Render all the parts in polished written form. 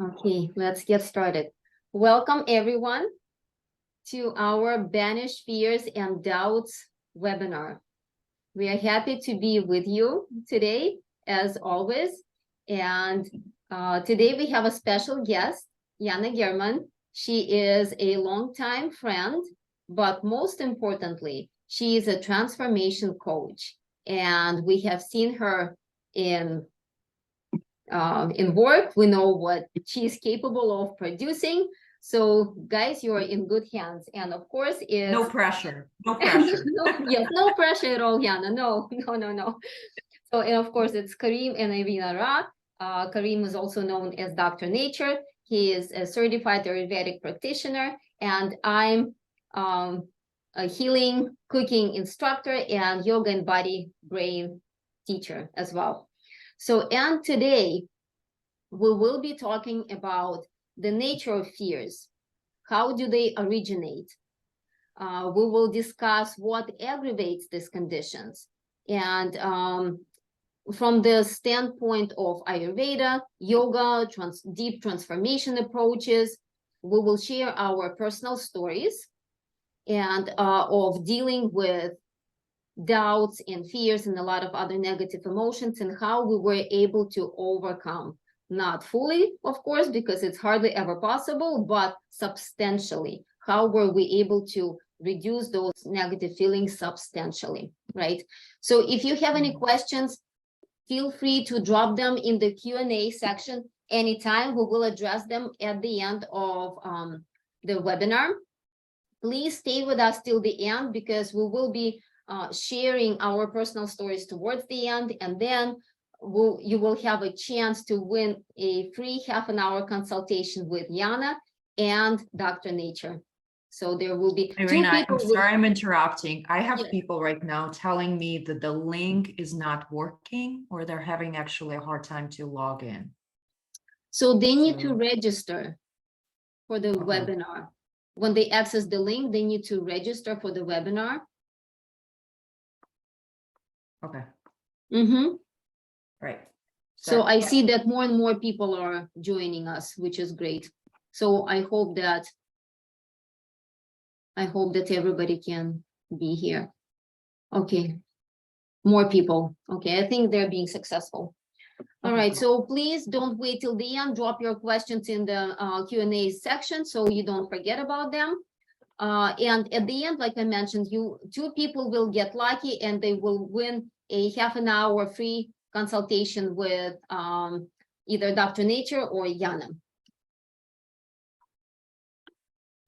Okay, let's get started. Welcome everyone to our Banish Fears and Doubts webinar. We are happy to be with you today, as always. And today we have a special guest, Jana German. She is a longtime friend, but most importantly, she is a transformation coach. And we have seen her in work. We know what she is capable of producing. So guys, you are in good hands. And of course, it's no pressure. Yes, no pressure at all, Yana. No. So, and of course, it's Karim and Irina Ra. Karim is also known as Dr. Nature. He is a certified Ayurvedic practitioner, and I'm a healing cooking instructor and yoga and body brain teacher as well. So, and today we will be talking about the nature of fears. How do they originate? We will discuss what aggravates these conditions. And from the standpoint of Ayurveda, yoga, deep transformation approaches, we will share our personal stories and of dealing with doubts and fears and a lot of other negative emotions and how we were able to overcome. Not fully, of course, because it's hardly ever possible, but substantially. How were we able to reduce those negative feelings substantially, right? So if you have any questions, feel free to drop them in the Q&A section anytime. We will address them at the end of the webinar. Please stay with us till the end because we will be sharing our personal stories towards the end, and then you will have a chance to win a free half-an-hour consultation with Yana and Dr. Nature. So there will be Irina, I'm sorry I'm interrupting. I have people right now telling me that the link is not working or they're having actually a hard time to log in. So they need to register for the webinar. When they access the link, they need to register for the webinar. Okay. Right. So I see that more and more people are joining us, which is great. So I hope that everybody can be here. Okay. More people. Okay, I think they're being successful. All right, so please don't wait till the end. Drop your questions in the Q&A section so you don't forget about them. And at the end, like I mentioned, two people will get lucky and they will win a half-an-hour free consultation with either Dr. Nature or Yana.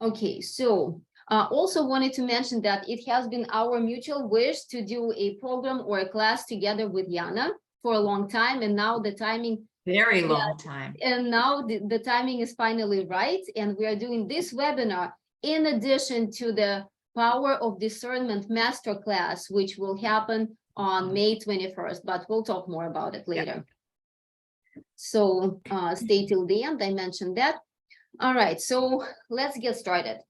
Okay, so also wanted to mention that it has been our mutual wish to do a program or a class together with Yana for a long time, and now the timing very long time, and now the timing is finally right, and we are doing this webinar in addition to the Power of Discernment Masterclass, which will happen on May 21st, but we'll talk more about it later. So stay till the end. I mentioned that. All right, so let's get started.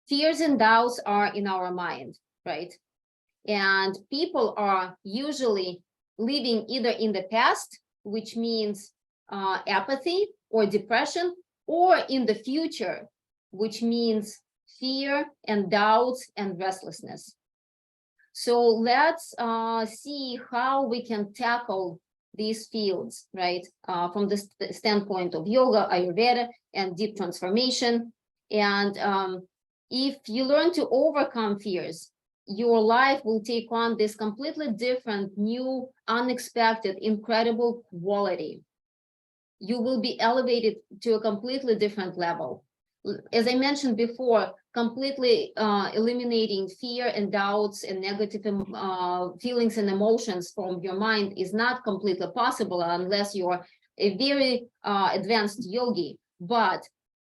Fears and doubts are in our mind, right? And people are usually living either in the past, which means apathy or depression, or in the future, which means fear and doubts and restlessness. So let's see how we can tackle these fields, right? From the standpoint of yoga, Ayurveda, and deep transformation. And if you learn to overcome fears, your life will take on this completely different, new, unexpected, incredible quality. You will be elevated to a completely different level. As I mentioned before, completely eliminating fear and doubts and negative feelings and emotions from your mind is not completely possible unless you're a very advanced yogi. But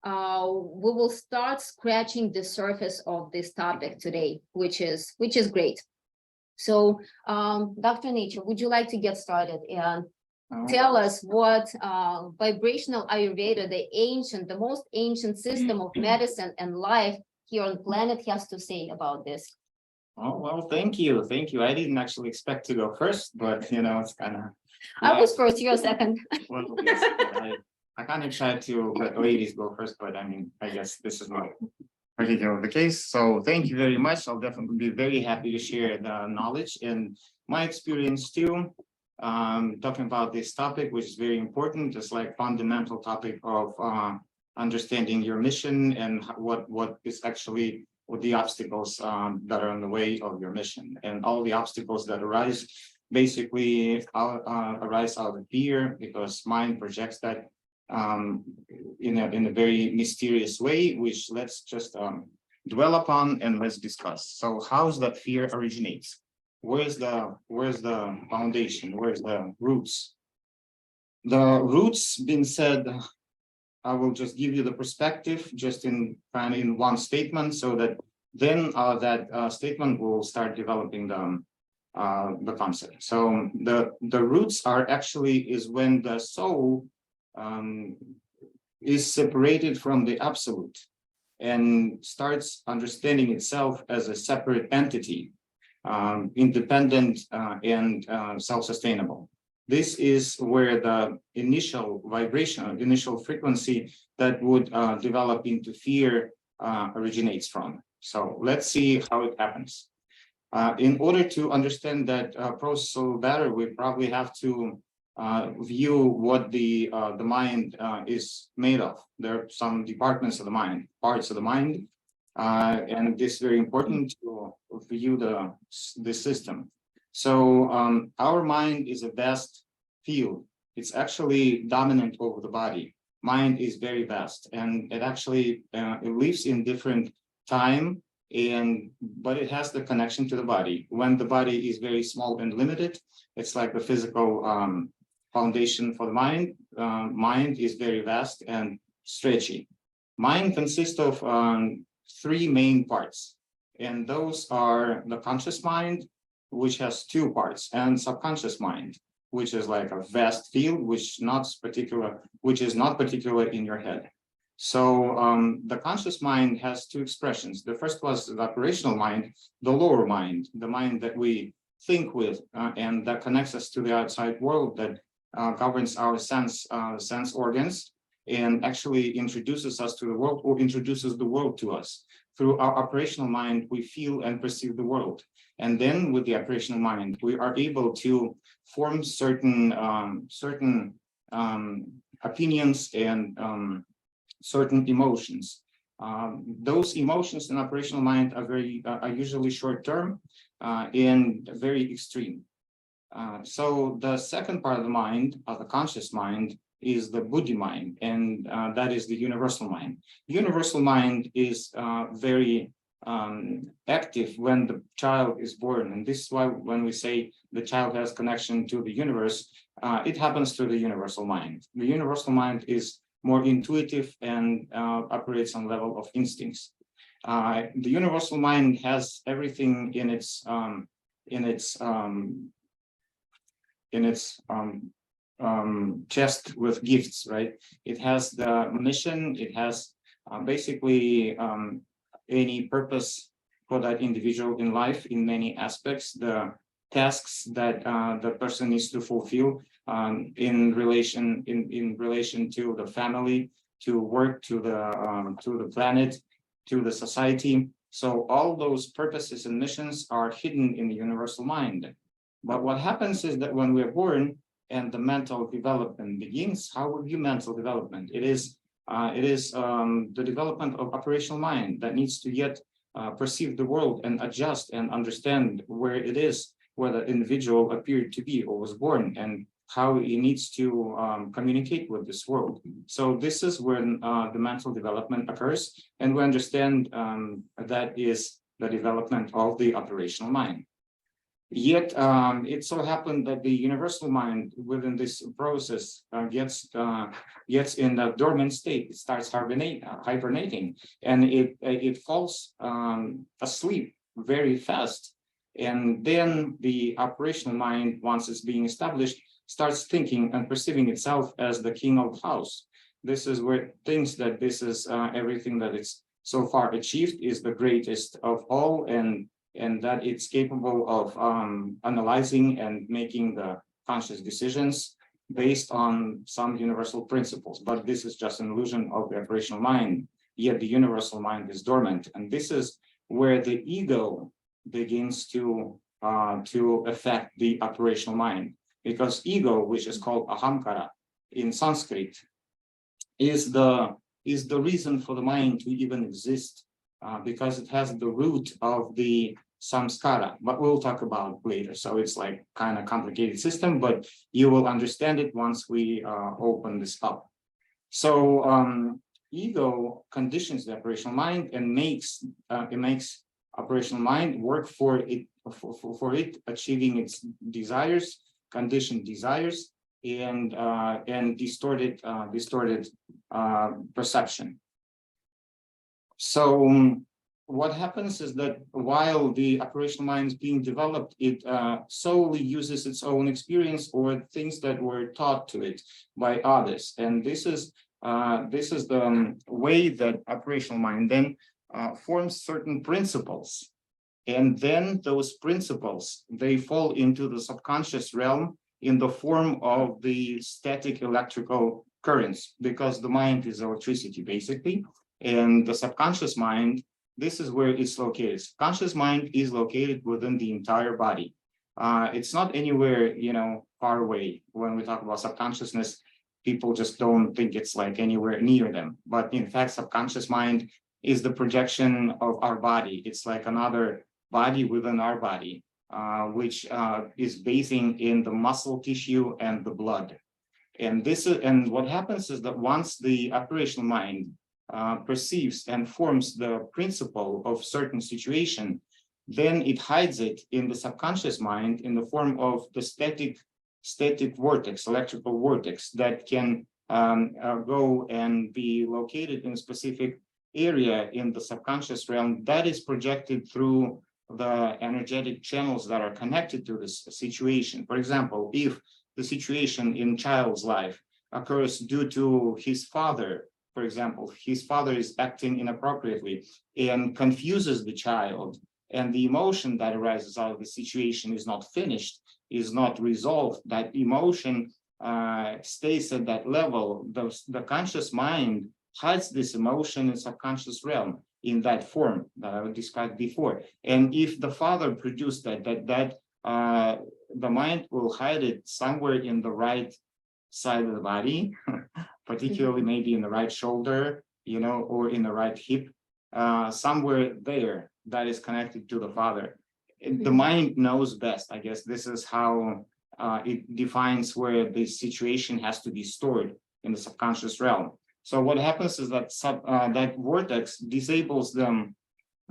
we will start scratching the surface of this topic today, which is great. So, Dr. Nature, would you like to get started and tell us what vibrational Ayurveda, the most ancient system of medicine and life here on planet, has to say about this? Oh, well, thank you. I didn't actually expect to go first, but it's kind of. I was first, you're second. Well, yes, I kind of tried to let ladies go first, but I mean, I guess this is not particularly the case. So thank you very much. I'll definitely be very happy to share the knowledge and my experience too. Talking about this topic, which is very important, just like fundamental topic of understanding your mission and what is actually what the obstacles that are in the way of your mission, and all the obstacles that arise basically arise out of fear, because mind projects that in a very mysterious way, which let's just dwell upon and let's discuss. So how's that fear originates? Where's the foundation? Where's the roots? The roots being said, I will just give you the perspective just in one statement, so that then that statement will start developing the concept. So the roots are actually is when the soul is separated from the absolute and starts understanding itself as a separate entity, independent and self-sustainable. This is where the initial vibration, initial frequency that would develop into fear originates from. So let's see how it happens. In order to understand that process a little better, we probably have to view what the mind is made of. There are some departments of the mind, parts of the mind, and this is very important to view the system. So our mind is a vast field. It's actually dominant over the body. Mind is very vast, and it actually it lives in different time, but it has the connection to the body. When the body is very small and limited, it's like the physical foundation for the mind. Mind is very vast and stretchy. Mind consists of three main parts, and those are the conscious mind, which has two parts, and subconscious mind, which is like a vast field, which is not particular in your head. So the conscious mind has two expressions. The first was the operational mind, the lower mind, the mind that we think with, and that connects us to the outside world, that governs our sense organs, and actually introduces us to the world, or introduces the world to us. Through our operational mind, we feel and perceive the world. And then with the operational mind, we are able to form certain opinions and certain emotions. Those emotions in operational mind are usually short term and very extreme. So the second part of the mind, of the conscious mind, is the buddhi mind, and that is the universal mind. Universal mind is very active when the child is born, and this is why when we say the child has connection to the universe, it happens through the universal mind. The universal mind is more intuitive and operates on level of instincts. The universal mind has everything in its chest with gifts, right? It has the mission, it has basically any purpose for that individual in life in many aspects, the tasks that the person needs to fulfill in relation to the family, to work, to the planet, to the society. So all those purposes and missions are hidden in the universal mind. But what happens is that when we're born and the mental development begins, how will you mental development? It is the development of operational mind that needs to yet perceive the world and adjust and understand where it is, where the individual appeared to be or was born, and how he needs to communicate with this world. So this is when the mental development occurs, and we understand that is the development of the operational mind. Yet it so happened that the universal mind within this process gets in a dormant state. It starts hibernating, and it falls asleep very fast. And then the operational mind, once it's being established, starts thinking and perceiving itself as the king of the house. This is where it thinks that this is everything that it's so far achieved is the greatest of all, and that it's capable of analyzing and making the conscious decisions. based on some universal principles, but this is just an illusion of the operational mind, yet the universal mind is dormant. And this is where the ego begins to affect the operational mind, because ego, which is called ahamkara in Sanskrit, is the reason for the mind to even exist, because it has the root of the samskara, but we'll talk about later. So it's like kind of complicated system, but you will understand it once we open this up. So ego conditions the operational mind and makes operational mind work for it achieving its desires, conditioned desires, and distorted perception. So what happens is that while the operational mind is being developed, it solely uses its own experience or things that were taught to it by others. And this is the way that operational mind then forms certain principles. And then those principles, they fall into the subconscious realm in the form of the static electrical currents, because the mind is electricity, basically. And the subconscious mind, this is where it's located. Conscious mind is located within the entire body. It's not anywhere, far away. When we talk about subconsciousness, people just don't think it's like anywhere near them. But in fact, subconscious mind is the projection of our body. It's like another body within our body, which is basing in the muscle tissue and the blood. And what happens is that once the operational mind perceives and forms the principle of certain situation, then it hides it in the subconscious mind in the form of the static vortex, electrical vortex, that can go and be located in a specific area in the subconscious realm that is projected through the energetic channels that are connected to this situation. For example, if the situation in child's life occurs due to his father, for example, his father is acting inappropriately and confuses the child, and the emotion that arises out of the situation is not finished, is not resolved, that emotion stays at that level. The conscious mind hides this emotion in subconscious realm in that form that I described before. And if the father produced the mind will hide it somewhere in the right side of the body, particularly maybe in the right shoulder, or in the right hip, somewhere there that is connected to the father. The mind knows best. I guess this is how it defines where the situation has to be stored in the subconscious realm. So what happens is that that vortex disables the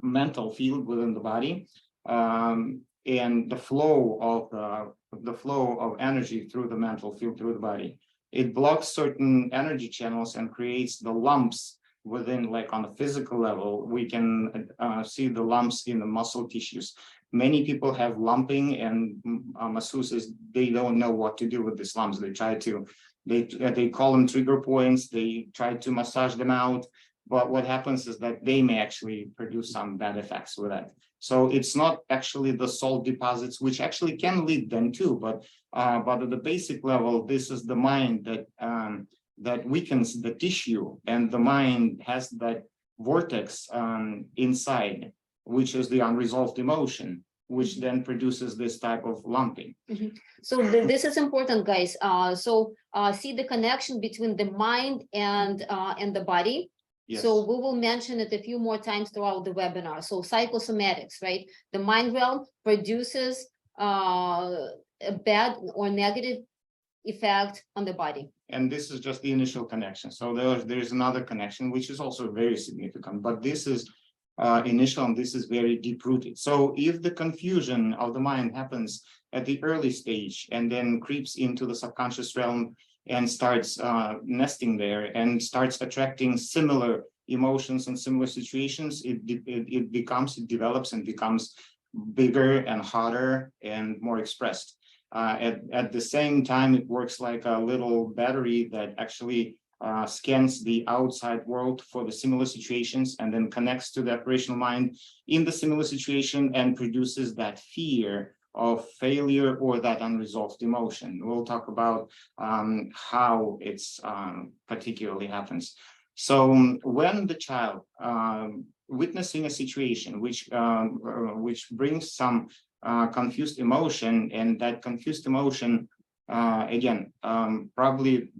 mental field within the body, and the flow of energy through the mental field through the body. It blocks certain energy channels and creates the lumps within, like on a physical level. We can see the lumps in the muscle tissues. Many people have lumping, and masseuses, they don't know what to do with these lumps. They call them trigger points. They try to massage them out, but what happens is that they may actually produce some bad effects with that. So it's not actually the salt deposits, which actually can lead them too, but at the basic level, this is the mind that weakens the tissue, and the mind has that vortex inside, which is the unresolved emotion, which then produces this type of lumping. So this is important, guys. See the connection between the mind and the body. Yes. So we will mention it a few more times throughout the webinar. So psychosomatics, right? The mind realm produces a bad or negative effect on the body. And this is just the initial connection. So there's another connection, which is also very significant, but this is initial, and this is very deep-rooted. So if the confusion of the mind happens at the early stage and then creeps into the subconscious realm and starts nesting there and starts attracting similar emotions and similar situations, it develops and becomes bigger and hotter and more expressed. At the same time, it works like a little battery that actually scans the outside world for the similar situations and then connects to the operational mind in the similar situation and produces that fear of failure or that unresolved emotion. We'll talk about how it's particularly happens. So when the child witnessing a situation which brings some confused emotion, and that confused emotion, again, probably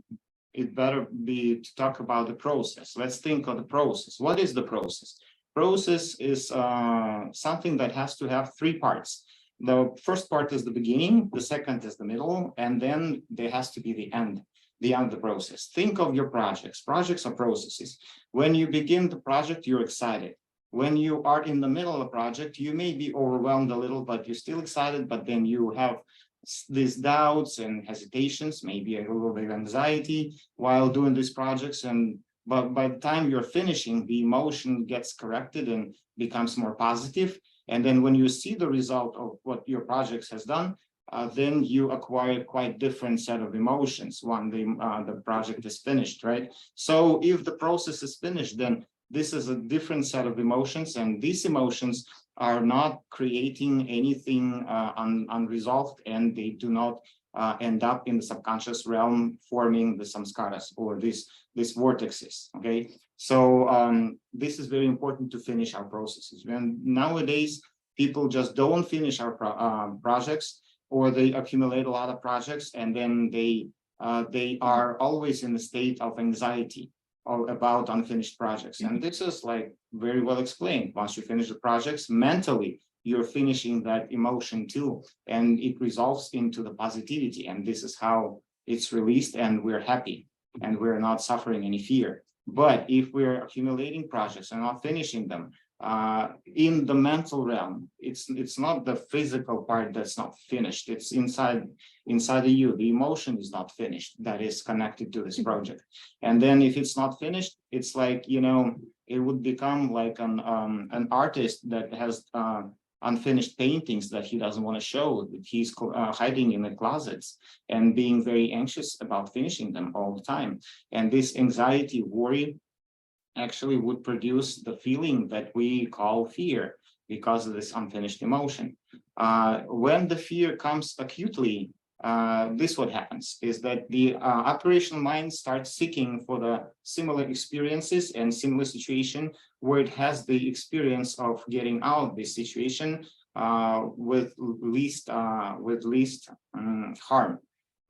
it better be to talk about the process. Let's think of the process. What is the process? Process is something that has to have three parts. The first part is the beginning, the second is the middle, and then there has to be the end of the process. Think of your projects. Projects are processes. When you begin the project, you're excited. When you are in the middle of a project, you may be overwhelmed a little, but you're still excited, but then you have these doubts and hesitations, maybe a little bit of anxiety while doing these projects. But by the time you're finishing, the emotion gets corrected and becomes more positive. And then when you see the result of what your project has done, then you acquire quite different set of emotions when the project is finished, right? So if the process is finished, then this is a different set of emotions, and these emotions are not creating anything unresolved, and they do not end up in the subconscious realm forming the samskaras or these vortexes. Okay, so this is very important to finish our processes. When nowadays people just don't finish our projects, or they accumulate a lot of projects, and then they are always in a state of anxiety about unfinished projects. And this is like very well explained. Once you finish the projects, mentally you're finishing that emotion too, and it resolves into the positivity, and this is how it's released, and we're happy and we're not suffering any fear. But if we're accumulating projects and not finishing them, in the mental realm, it's not the physical part that's not finished. It's inside of you. The emotion is not finished that is connected to this project. And then if it's not finished, it's like, you know, it would become like an artist that has unfinished paintings that he doesn't want to show, that he's hiding in the closets and being very anxious about finishing them all the time. And this anxiety, worry, actually would produce the feeling that we call fear because of this unfinished emotion. When the fear comes acutely, this what happens is that the operational mind starts seeking for the similar experiences and similar situation where it has the experience of getting out of this situation with least harm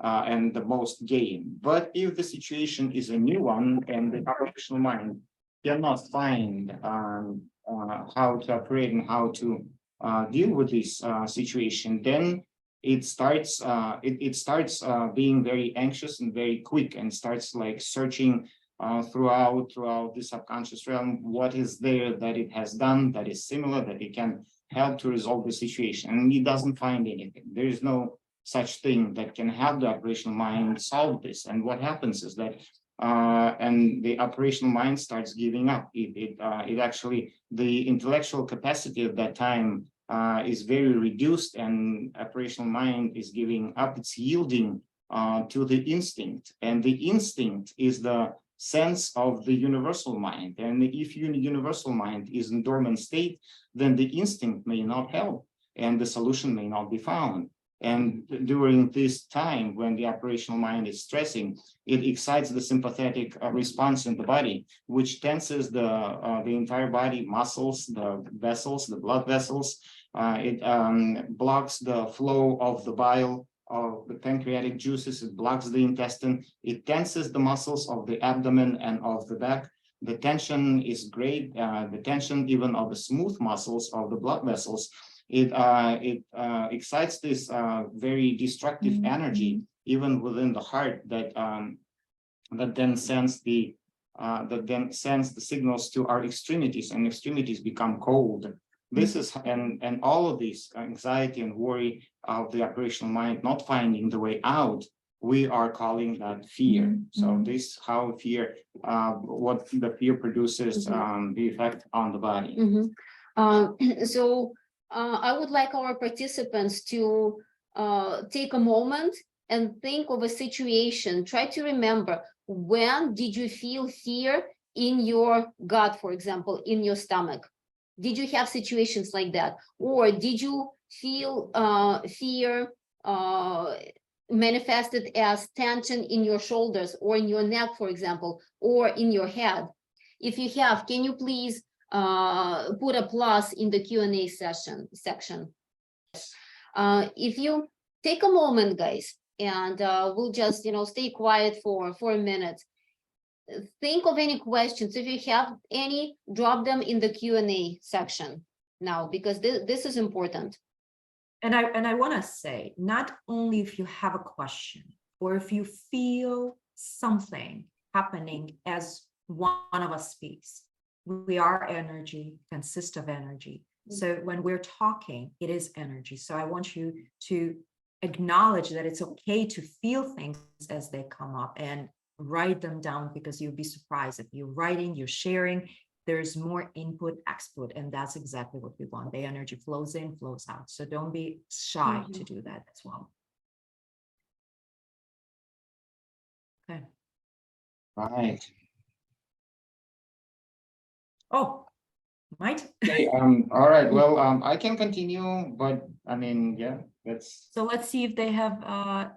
and the most gain. But if the situation is a new one and the operational mind cannot find how to operate and how to deal with this situation, then it starts being very anxious and very quick, and starts like searching throughout the subconscious realm what is there that it has done that is similar, that it can help to resolve the situation, and it doesn't find anything. There is no such thing that can have the operational mind solve this. And what happens is that and the operational mind starts giving up. It actually, the intellectual capacity at that time is very reduced, and operational mind is giving up. It's yielding to the instinct, and the instinct is the sense of the universal mind. And if universal mind is in dormant state, then the instinct may not help, and the solution may not be found. And during this time, when the operational mind is stressing, it excites the sympathetic response in the body, which tenses the entire body, muscles, the vessels, the blood vessels. It blocks the flow of the bile, of the pancreatic juices. It blocks the intestine. It tenses the muscles of the abdomen and of the back. The tension is great. The tension even of the smooth muscles of the blood vessels. It excites this very destructive energy even within the heart that then sends the signals to our extremities, and extremities become cold. This is and all of this anxiety and worry of the operational mind not finding the way out, we are calling that fear. So this how fear, what the fear produces, the effect on the body. So I would like our participants to take a moment and think of a situation. Try to remember, when did you feel fear in your gut, for example, in your stomach? Did you have situations like that? Or did you feel fear manifested as tension in your shoulders or in your neck, for example, or in your head? If you have, can you please put a plus in the Q&A section? If you take a moment, guys, and we'll just, stay quiet for a minute. Think of any questions. If you have any, drop them in the Q&A section now, because this is important. And I want to say, not only if you have a question or if you feel something happening as one of us speaks, we are energy, consist of energy. So when we're talking, it is energy. So I want you to acknowledge that it's okay to feel things as they come up and write them down, because you'll be surprised if you're writing, you're sharing, there's more input, output, and that's exactly what we want. The energy flows in, flows out. So don't be shy to do that as well. Okay. Right. Oh, might. Okay, all right. Well, I can continue, but I mean, yeah, that's. So let's see if they have,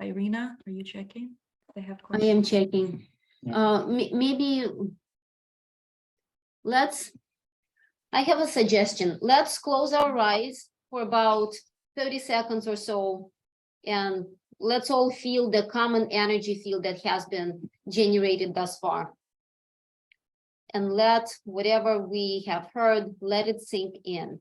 Irina, are you checking? They have I questions? am checking. Maybe I have a suggestion. Let's close our eyes for about 30 seconds or so, and let's all feel the common energy field that has been generated thus far. And let whatever we have heard, let it sink in.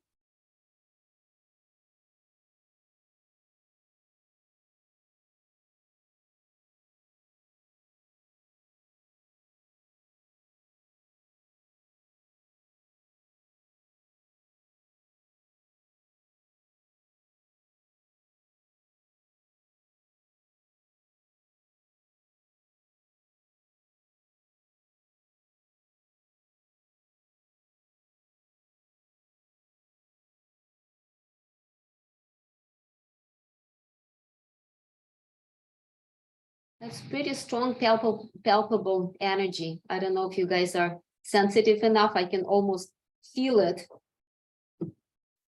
That's pretty strong, palpable energy. I don't know if you guys are sensitive enough. I can almost feel it.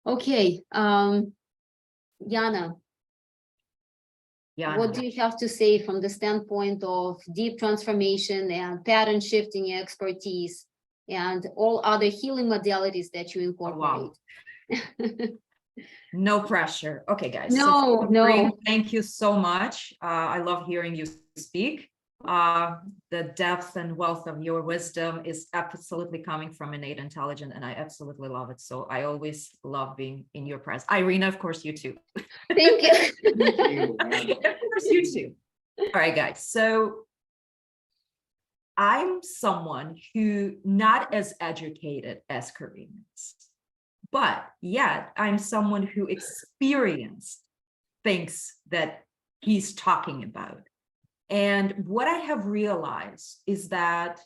Okay, Yana, what do you have to say from the standpoint of deep transformation and pattern shifting expertise and all other healing modalities that you incorporate? No pressure. Okay, guys. No, so no. Thank you so much. I love hearing you speak. The depth and wealth of your wisdom is absolutely coming from innate intelligence, and I absolutely love it. So I always love being in your presence. Irina, of course, you too. Thank you. Thank you. Of course, you too. All right, guys. So I'm someone who not as educated as Karina is, but yet I'm someone who experienced things that he's talking about. And what I have realized is that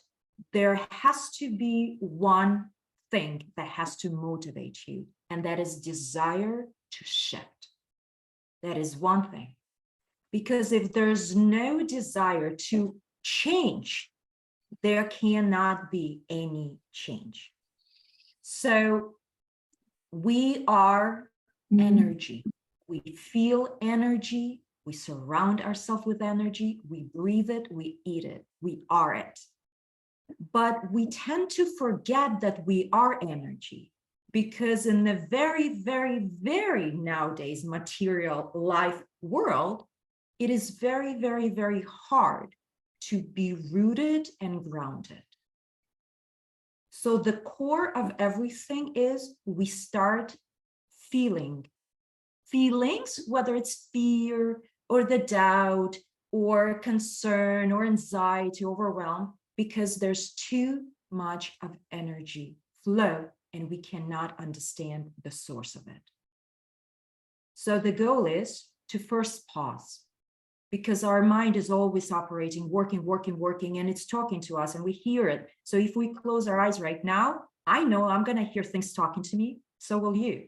there has to be one thing that has to motivate you, and that is desire to shift. That is one thing. Because if there's no desire to change, there cannot be any change. So we are energy. We feel energy. We surround ourselves with energy. We breathe it. We eat it. We are it. But we tend to forget that we are energy, because in the very, very, very nowadays material life world, it is very, very, very hard to be rooted and grounded. So the core of everything is we start feeling feelings, whether it's fear or the doubt or concern or anxiety, overwhelm, because there's too much of energy flow and we cannot understand the source of it. So the goal is to first pause, because our mind is always operating, working, and it's talking to us and we hear it. So if we close our eyes right now, I know I'm going to hear things talking to me. So will you.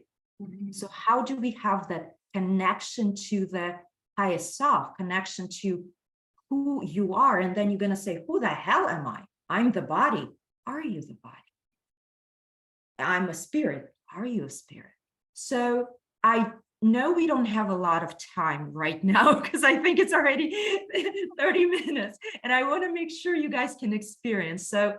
So how do we have that connection to the highest self, connection to who you are? And then you're going to say, who the hell am I? I'm the body. Are you the body? I'm a spirit. Are you a spirit? So I no, we don't have a lot of time right now because I think it's already 30 minutes and I want to make sure you guys can experience. So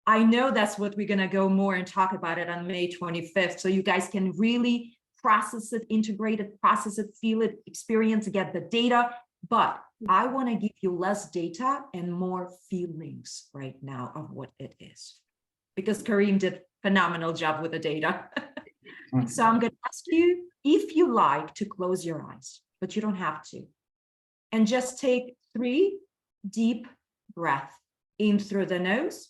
I know that's what we're going to go more and talk about it on May 25th. So you guys can really process it, integrate it, process it, feel it, experience, get the data. But I want to give you less data and more feelings right now of what it is. Because Kareem did a phenomenal job with the data. So I'm going to ask you, if you like, to close your eyes, but you don't have to. And just take 3 deep breaths in through the nose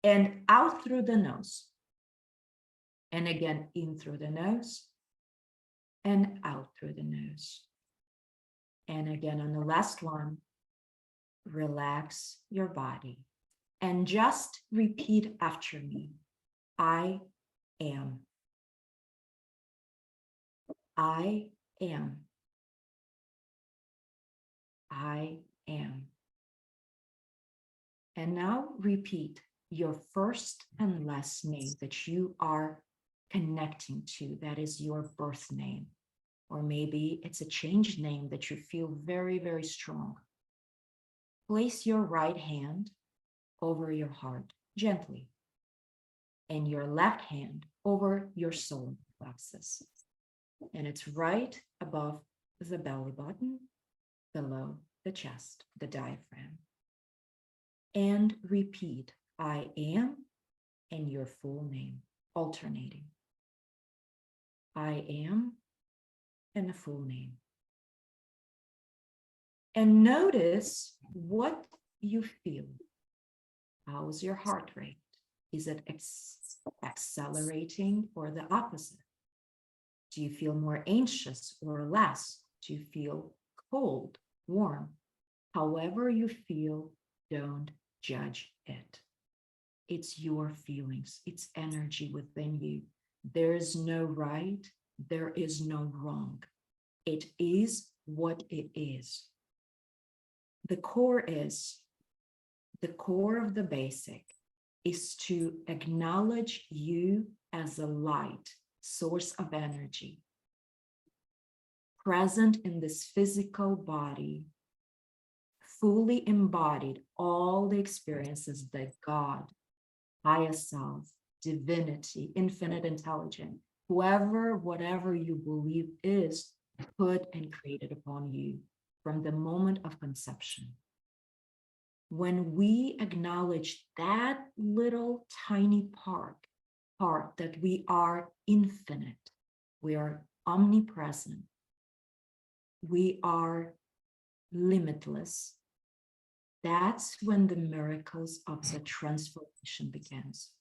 and out through the nose. And again, in through the nose and out through the nose. And again, on the last one, relax your body and just repeat after me. I am. I am. I am. And now repeat your first and last name that you are connecting to. That is your birth name. Or maybe it's a changed name that you feel very, very strong. Place your right hand over your heart gently, and your left hand over your solar plexus. And it's right above the belly button, below the chest, the diaphragm. And repeat, I am, and your full name, alternating. I am, and the full name. And notice what you feel. How's your heart rate? Is it accelerating or the opposite? Do you feel more anxious or less? Do you feel cold, warm? However you feel, don't judge it. It's your feelings. It's energy within you. There is no right. There is no wrong. It is what it is. The core of the basic is to acknowledge you as a light source of energy, present in this physical body, fully embodied all the experiences that God, higher self, divinity, infinite intelligence, whoever, whatever you believe is, put and created upon you from the moment of conception. When we acknowledge that little tiny part that we are infinite, we are omnipresent, we are limitless, that's when the miracles of the transformation begins.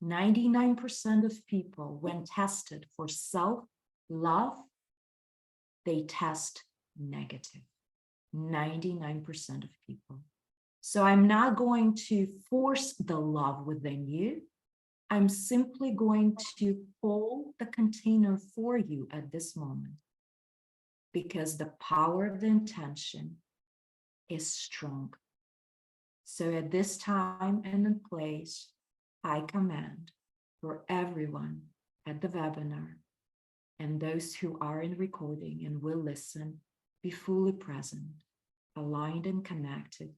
99% of people, when tested for self-love, they test negative. 99% of people. So I'm not going to force the love within you. I'm simply going to hold the container for you at this moment, because the power of the intention is strong. So at this time and in place, I command for everyone at the webinar and those who are in recording and will listen, be fully present, aligned and connected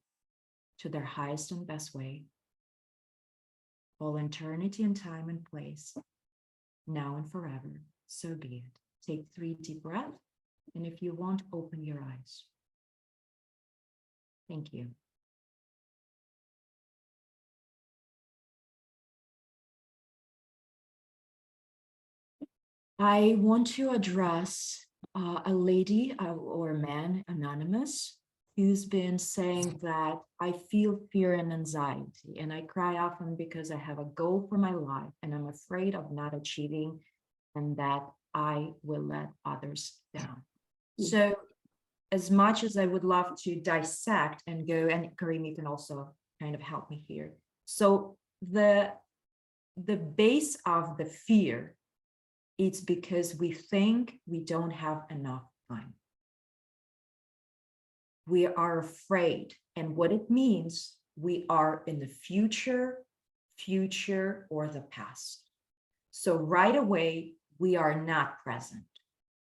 to their highest and best way, all eternity and time and place, now and forever, so be it. Take 3 deep breaths, and if you want, open your eyes. Thank you. I want to address a lady or a man, anonymous, who's been saying that I feel fear and anxiety, and I cry often because I have a goal for my life and I'm afraid of not achieving and that I will let others down. So as much as I would love to dissect and go, and Kareem, you can also kind of help me here. So the base of the fear, it's because we think we don't have enough time. We are afraid, and what it means, we are in the future, or the past. So right away, we are not present.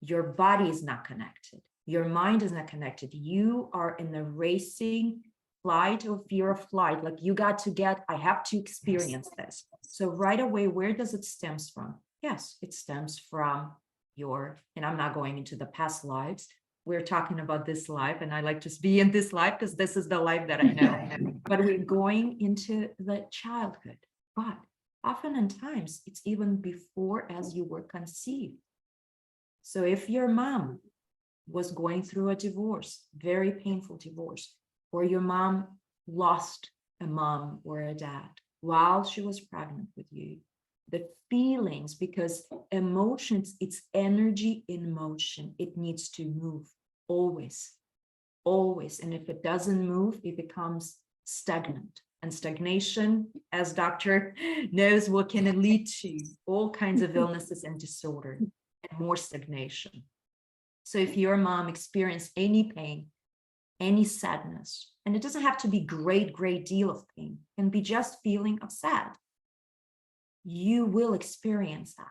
your body is not connected. Your mind is not connected. You are in the racing flight or fear of flight. Like you got to get, I have to experience this. So right away, where does it stems from? Yes, it stems from your, and I'm not going into the past lives. We're talking about this life, and I like to be in this life because this is the life that I know. But we're going into the childhood. But oftentimes it's even before as you were conceived. So if your mom was going through a divorce, very painful divorce, or your mom lost a mom or a dad while she was pregnant with you, the feelings, because emotions, it's energy in motion. It needs to move always, always. And if it doesn't move, it becomes stagnant. And stagnation, as doctor knows, what can it lead to? All kinds of illnesses and disorder and more stagnation. So if your mom experienced any pain, any sadness, and it doesn't have to be great deal of pain, it can be just feeling of sad, you will experience that.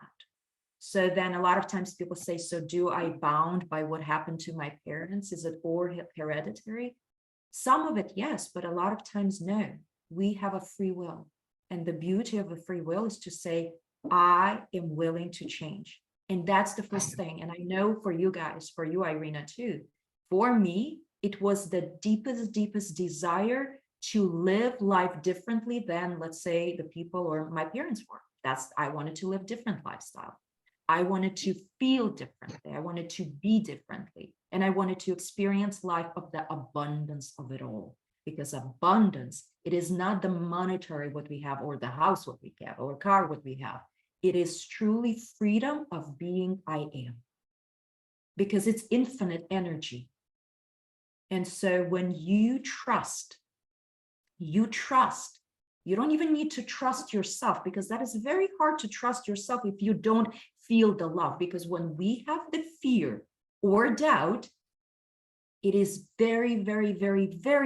So then a lot of times people say, so do I bound by what happened to my parents? Is it all hereditary? Some of it, yes, but a lot of times, no. We have a free will. And the beauty of a free will is to say, I am willing to change. And that's the first thing. And I know for you guys, for you, Irina, too, for me, it was the deepest desire to live life differently than, let's say, the people or my parents were. I wanted to live different lifestyle. I wanted to feel differently. I wanted to be differently. And I wanted to experience life of the abundance of it all. Because abundance, it is not the monetary what we have, or the house what we have, or car what we have. It is truly freedom of being I am. Because it's infinite energy. And so when you trust, you don't even need to trust yourself, because that is very hard to trust yourself if you don't feel the love. Because when we have the fear or doubt, it is very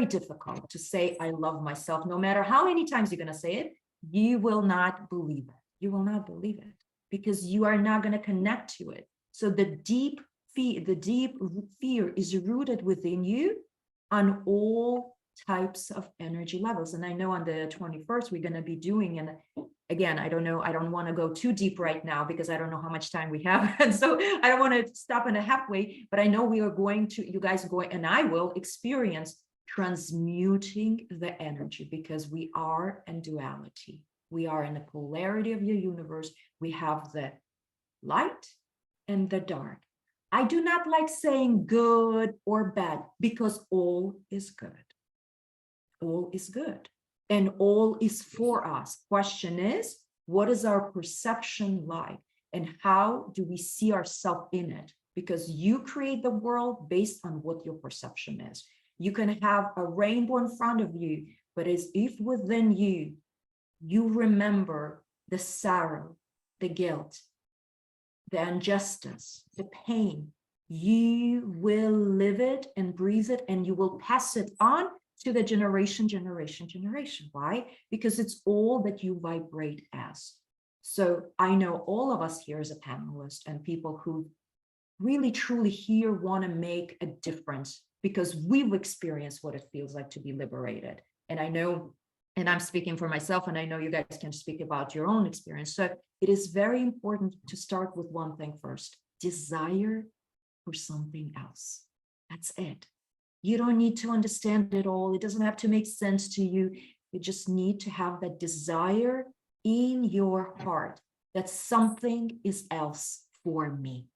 difficult to say, I love myself. No matter how many times you're going to say it, you will not believe it. You will not believe it because you are not going to connect to it. So the deep fear is rooted within you on all types of energy levels. And I know on the 21st, we're going to be doing, and again, I don't know, I don't want to go too deep right now because I don't know how much time we have. And so I don't want to stop in a halfway, but I know we are going to, you guys go, and I will experience transmuting the energy, because we are in duality. We are in the polarity of your universe. We have the light and the dark. I do not like saying good or bad, because all is good. All is good. And all is for us. Question is, what is our perception like? And how do we see ourselves in it? Because you create the world based on what your perception is. You can have a rainbow in front of you, but as if within you, you remember the sorrow, the guilt, the injustice, the pain, you will live it and breathe it, and you will pass it on to the generation. Why? Because it's all that you vibrate as. So I know all of us here as a panelist and people who really truly here want to make a difference, because we've experienced what it feels like to be liberated. And I know, and I'm speaking for myself, and I know you guys can speak about your own experience. So it is very important to start with one thing first: desire for something else. That's it. You don't need to understand it all. It doesn't have to make sense to you. You just need to have that desire in your heart that something is else for me.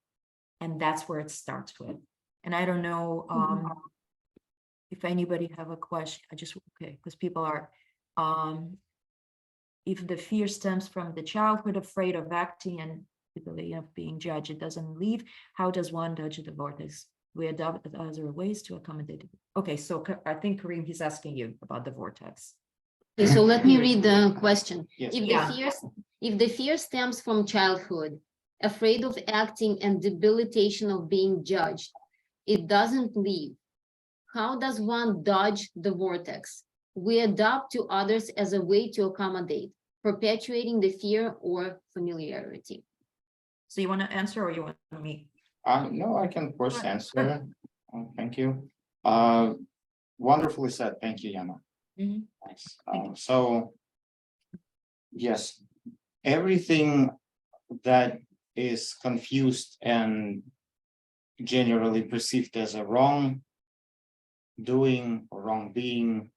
And that's where it starts with. And I don't know if anybody have a question. Okay, because people are, if the fear stems from the childhood, afraid of acting and ability of being judged, it doesn't leave. How does one dodge the vortex? We adopt other ways to accommodate it. Okay, so I think Kareem, he's asking you about the vortex. Okay, so let me read the question. Yes. If the fear stems from childhood, afraid of acting and debilitation of being judged, it doesn't leave. How does one dodge the vortex? We adopt to others as a way to accommodate, perpetuating the fear or familiarity. So you want to answer, or you want me? No, I can of course Sure. answer. Thank you. Wonderfully said. Thank you, Yana. Mhm. Nice. Thank you. So, yes, everything that is confused and generally perceived as a wrong doing or wrong being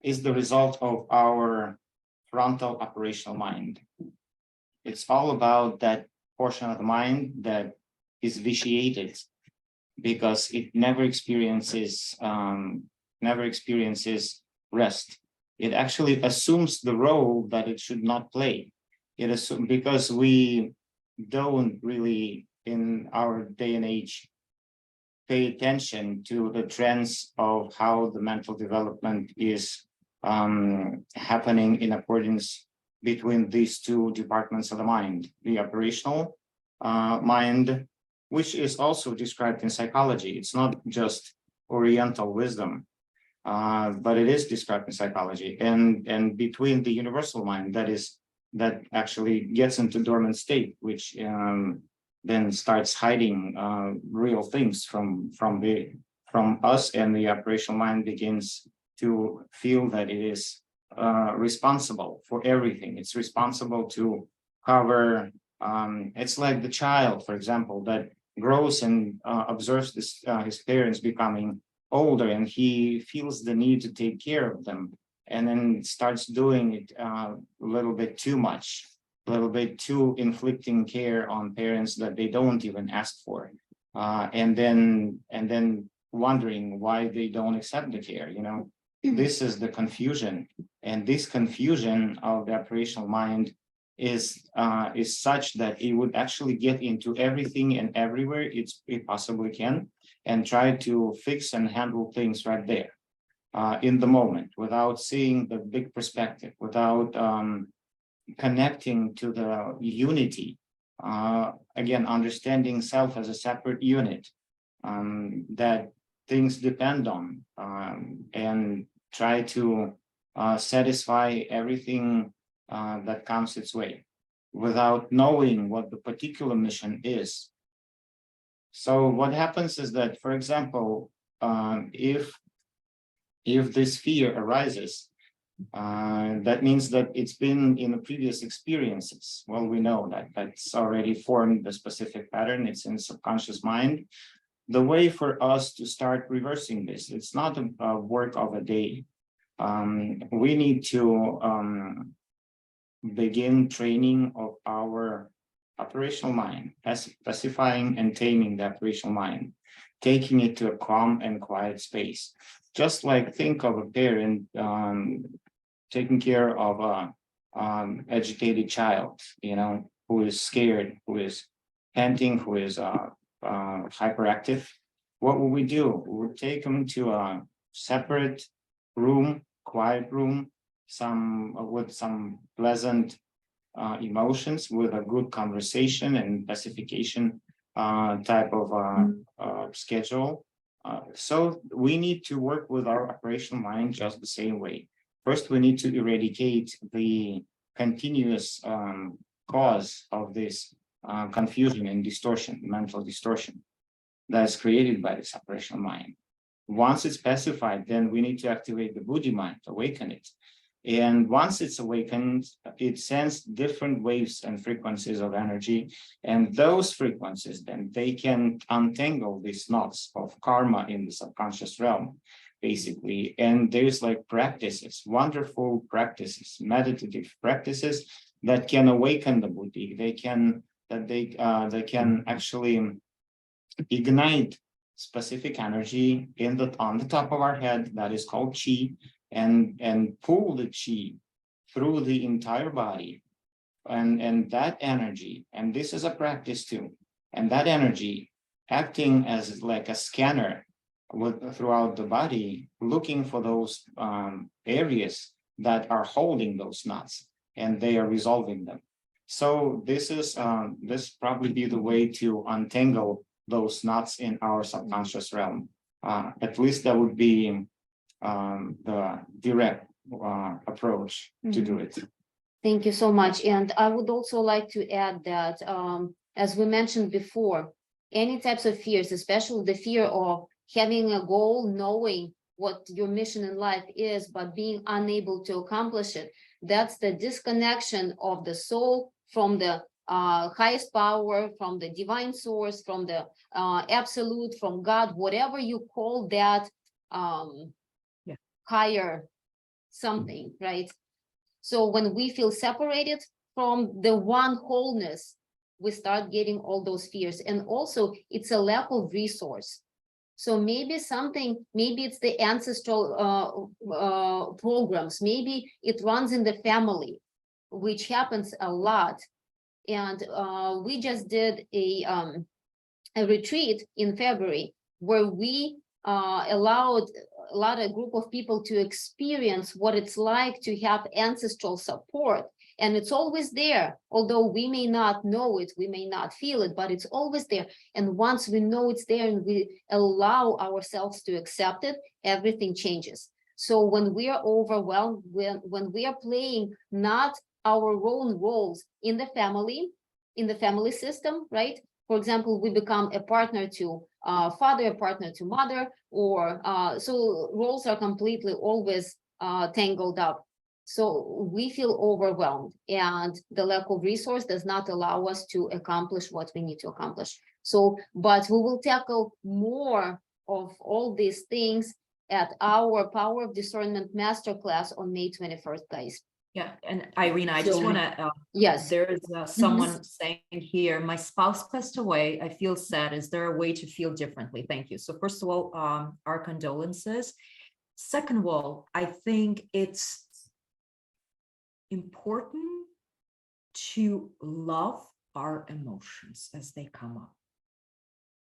is the result of our frontal operational mind. It's all about that portion of the mind that is vitiated because it never experiences rest. It actually assumes the role that it should not play. It assumes because we don't really in our day and age pay attention to the trends of how the mental development is happening in accordance between these two departments of the mind, the operational mind, which is also described in psychology. It's not just Oriental wisdom, but it is described in psychology, and between the universal mind that actually gets into dormant state, which then starts hiding real things from us, and the operational mind begins to feel that it is responsible for everything. It's responsible to cover. It's like the child, for example, that grows and observes his parents becoming older, and he feels the need to take care of them, and then starts doing it a little bit too much, a little bit too inflicting care on parents that they don't even ask for, and then wondering why they don't accept the care. This is the confusion, and this confusion of the operational mind is such that it would actually get into everything and everywhere it possibly can, and try to fix and handle things right there in the moment, without seeing the big perspective, without connecting to the unity. Again, understanding self as a separate unit that things depend on, and try to satisfy everything that comes its way without knowing what the particular mission is. So what happens is that, for example, if this fear arises, that means that it's been in the previous experiences. Well, we know that that's already formed the specific pattern. It's in the subconscious mind. The way for us to start reversing this, it's not a work of a day. We need to begin training of our operational mind, pacifying and taming the operational mind, taking it to a calm and quiet space. Just like think of a parent taking care of a agitated child, who is scared, who is panting, who is hyperactive. What will we do? We will take them to a separate room, quiet room, with some pleasant emotions, with a good conversation and pacification type of schedule. So we need to work with our operational mind just the same way. First, we need to eradicate the continuous cause of this confusion and distortion, mental distortion that is created by this operational mind. Once it's pacified, then we need to activate the Buddhi mind, awaken it. And once it's awakened, it sends different waves and frequencies of energy. And those frequencies, then they can untangle these knots of karma in the subconscious realm, basically. And there's like practices, wonderful practices, meditative practices that can awaken the Buddhi. They can actually ignite specific energy on the top of our head that is called chi, and pull the chi through the entire body, and that energy, and this is a practice too, and that energy acting as like a scanner throughout the body, looking for those areas that are holding those knots, and they are resolving them. So this probably be the way to untangle those knots in our subconscious realm. At least that would be the direct approach to do it. Thank you so much. And I would also like to add that, as we mentioned before, any types of fears, especially the fear of having a goal, knowing what your mission in life is, but being unable to accomplish it. That's the disconnection of the soul from the highest power, from the divine source, from the absolute, from God, whatever you call that higher something, right? So when we feel separated from the one wholeness, we start getting all those fears. And also it's a lack of resource. So maybe something, maybe it's the ancestral programs, maybe it runs in the family, which happens a lot. And we just did a retreat in February where we allowed a group of people to experience what it's like to have ancestral support. And it's always there, although we may not know it, we may not feel it, but it's always there. And once we know it's there and we allow ourselves to accept it, everything changes. So when we are overwhelmed, when we are playing not our own roles in the family system, right? For example, we become a partner to father, a partner to mother, or so roles are completely always tangled up. So we feel overwhelmed, and the lack of resource does not allow us to accomplish what we need to accomplish. So, but we will tackle more of all these things at our Power of Discernment Masterclass on May 21st, guys. Yeah, and Irina, I just So, want to, yes, there's someone saying here, my spouse passed away, I feel sad. Is there a way to feel differently? Thank you. So first of all, our condolences. Second of all, I think it's important to love our emotions as they come up.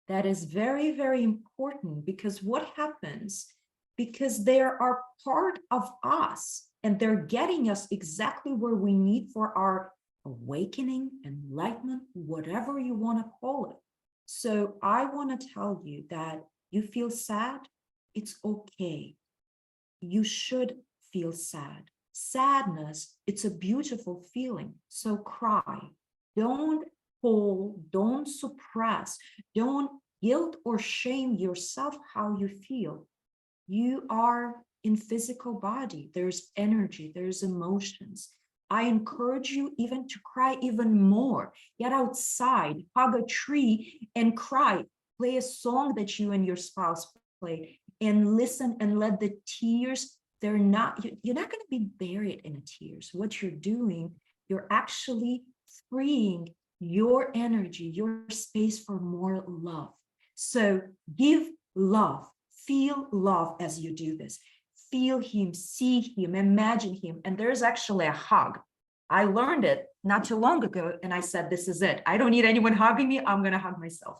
That is very, very important, because what happens, because they are part of us and they're getting us exactly where we need for our awakening, enlightenment, whatever you want to call it. So I want to tell you that you feel sad, it's okay. You should feel sad. Sadness, it's a beautiful feeling. So cry. Don't hold, don't suppress, don't guilt or shame yourself how you feel. You are in physical body. There's energy, there's emotions. I encourage you even to cry even more. Get outside, hug a tree and cry. Play a song that you and your spouse play and listen and let the tears, you're not going to be buried in the tears. What you're doing, you're actually freeing your energy, your space for more love. So give love, feel love as you do this. Feel him, see him, imagine him. And there's actually a hug. I learned it not too long ago, and I said, this is it. I don't need anyone hugging me. I'm going to hug myself.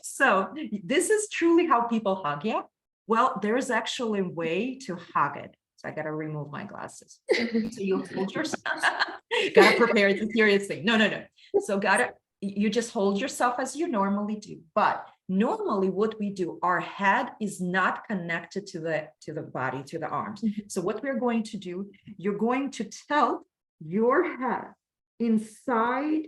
So this is truly how people hug. Yeah. Well, there's actually a way to hug it. So I got to remove my glasses. So you hold yourself. Got to prepare. It's a serious thing. No. So you just hold yourself as you normally do. But normally what we do, our head is not connected to the body, to the arms. So what we're going to do, you're going to tilt your head inside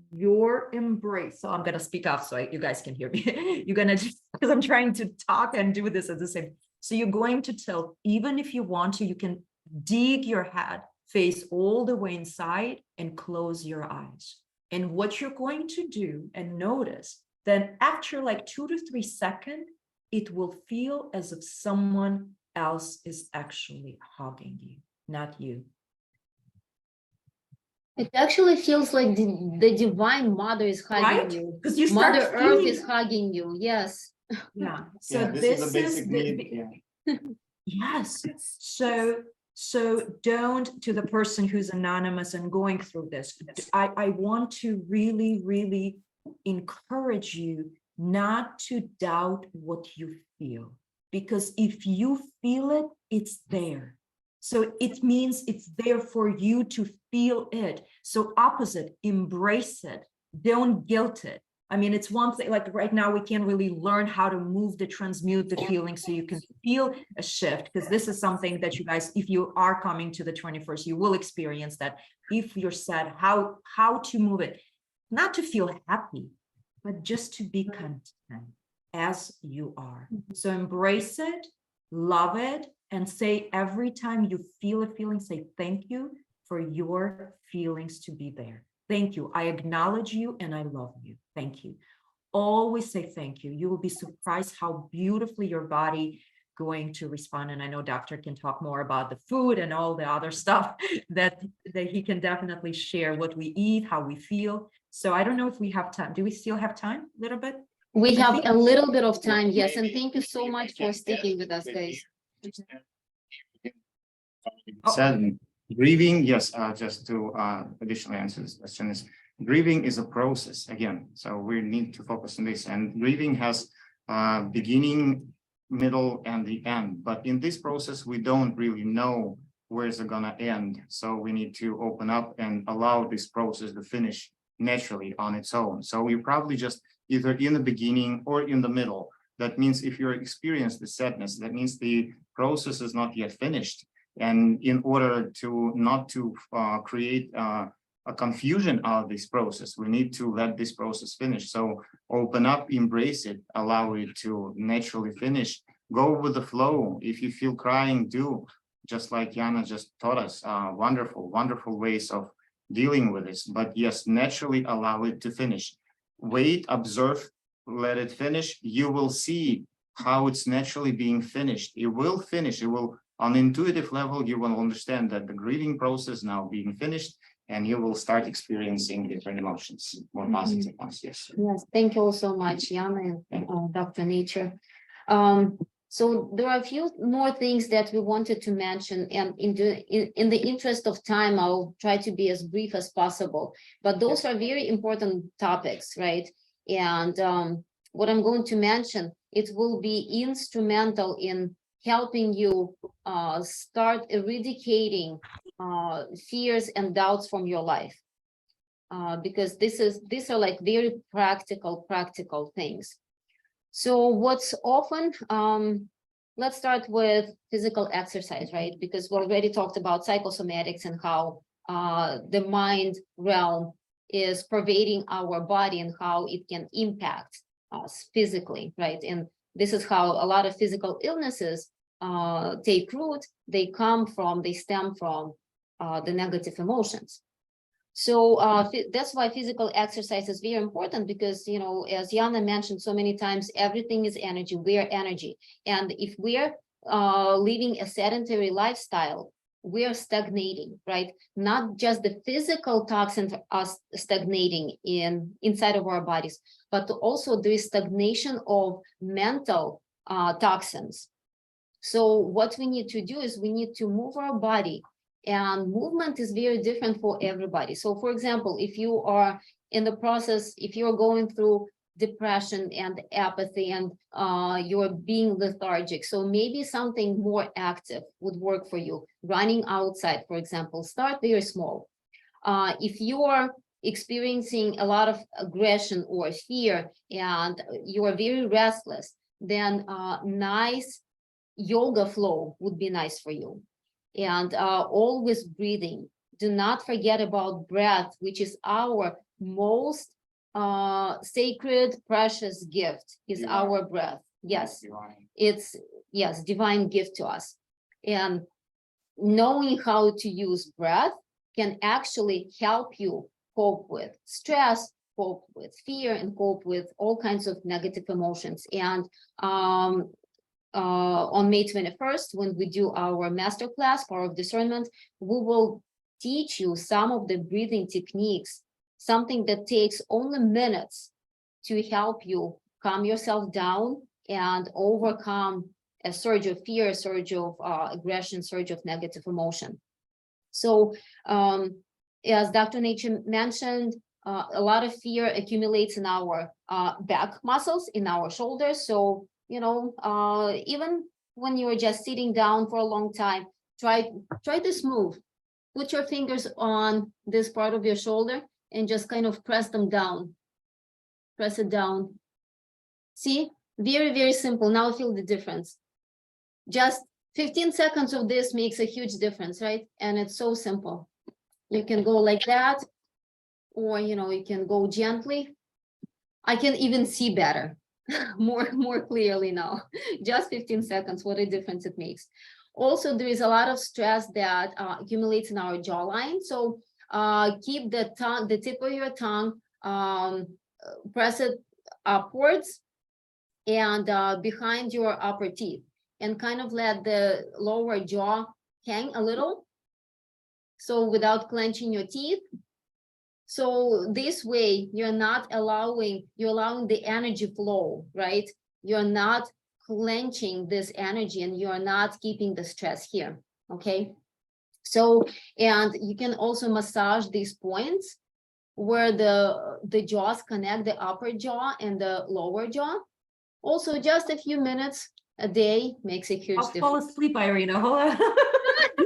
your embrace. So I'm going to speak off so you guys can hear me. You're going to just, because I'm trying to talk and do this at the same. So you're going to tilt, even if you want to, you can dig your head, face all the way inside and close your eyes. And what you're going to do and notice, then after like 2 to 3 seconds, it will feel as if someone else is actually hugging you, not you. It actually feels like the divine mother is hugging Right? you. Because you start Mother Earth feeling... is hugging you. Yes. Yeah. So yeah, this is the basic need. Yeah. Yes. So don't, to the person who's anonymous and going through this, I want to really, really encourage you not to doubt what you feel, because if you feel it, it's there. So it means it's there for you to feel it. So opposite, embrace it. Don't guilt it. I mean, it's one thing, like right now, we can't really learn how to transmute the feeling so you can feel a shift, because this is something that you guys, if you are coming to the 21st, you will experience that. If you're sad, how to move it, not to feel happy, but just to be content as you are. So embrace it, love it, and say every time you feel a feeling, say thank you for your feelings to be there. Thank you. I acknowledge you and I love you. Thank you. Always say thank you. You will be surprised how beautifully your body going to respond. And I know doctor can talk more about the food and all the other stuff that he can definitely share, what we eat, how we feel. So I don't know if we have time. Do we still have time a little bit? We I have think- a little bit of time, yes, and thank you so much for sticking with us, guys. Said grieving, yes, just to additionally answer this question is grieving is a process again, so we need to focus on this. And grieving has beginning, middle, and the end. But in this process, we don't really know where it's gonna end. So we need to open up and allow this process to finish naturally on its own. So you probably just either in the beginning or in the middle. That means if you experience the sadness, that means the process is not yet finished. And in order to not to create a confusion out of this process, we need to let this process finish. So open up, embrace it, allow it to naturally finish. Go with the flow. If you feel crying, do, just like Yana just taught us. Wonderful, wonderful ways of dealing with this. But yes, naturally allow it to finish. Wait, observe, let it finish. You will see how it's naturally being finished. It will finish. It will, on intuitive level, you will understand that the grieving process now being finished, and you will start experiencing different emotions, more positive ones. Yes. Yes, thank you all so much, Yana and Dr. Nature. So there are a few more things that we wanted to mention, and in the interest of time, I'll try to be as brief as possible. But those are very important topics, right? And what I'm going to mention, it will be instrumental in helping you start eradicating fears and doubts from your life. Because these are like very practical things. So what's often, let's start with physical exercise, right? Because we already talked about psychosomatics and how the mind realm is pervading our body and how it can impact us physically, right? And this is how a lot of physical illnesses take root. They stem from the negative emotions. So that's why physical exercise is very important, because, you know, as Yana mentioned so many times, everything is energy. We are energy. And if we're living a sedentary lifestyle, we are stagnating, right? Not just the physical toxins are stagnating inside of our bodies, but also there is stagnation of mental toxins. So what we need to do is we need to move our body. And movement is very different for everybody. So for example, if you are in the process, if you're going through depression and apathy and you're being lethargic, so maybe something more active would work for you. Running outside, for example, start very small. If you are experiencing a lot of aggression or fear and you are very restless, then nice yoga flow would be nice for you. And always breathing. Do not forget about breath, which is our most sacred, precious gift, is divine. Our breath. Yes, divine. It's, yes, divine gift to us. And knowing how to use breath can actually help you cope with stress, cope with fear, and cope with all kinds of negative emotions. And on May 21st, when we do our masterclass, Power of Discernment, we will teach you some of the breathing techniques, something that takes only minutes to help you calm yourself down and overcome a surge of fear, a surge of aggression, surge of negative emotion. So as Dr. Nature mentioned, a lot of fear accumulates in our back muscles, in our shoulders. So you know, even when you're just sitting down for a long time, try this move. Put your fingers on this part of your shoulder and just kind of press them down. Press it down. See, very simple. Now feel the difference. Just 15 seconds of this makes a huge difference, right? And it's so simple. You can go like that, or you know, you can go gently. I can even see better, more clearly now. Just 15 seconds, what a difference it makes. Also, there is a lot of stress that accumulates in our jawline. So keep the tongue, the tip of your tongue, press it upwards and behind your upper teeth, and kind of let the lower jaw hang a little. So without clenching your teeth. So this way you're allowing the energy flow, right? You're not clenching this energy and you're not keeping the stress here, okay? So, and you can also massage these points where the jaws connect, the upper jaw and the lower jaw. Also, just a few minutes a day makes a huge I'll fall difference. asleep, Irina. Hold on.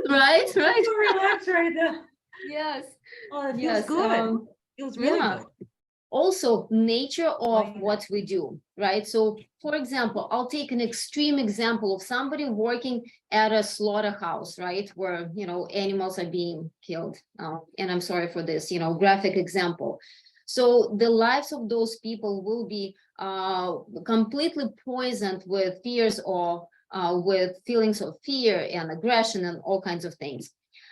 Right, I'm right. so relaxed right now. Yes. Oh, it feels Yes. good. Feels really Yeah. good. Also, nature of Right. what we do, right? So, for example, I'll take an extreme example of somebody working at a slaughterhouse, right? Where, animals are being killed. And I'm sorry for this, graphic example. So the lives of those people will be completely poisoned with fears or with feelings of fear and aggression and all kinds of things.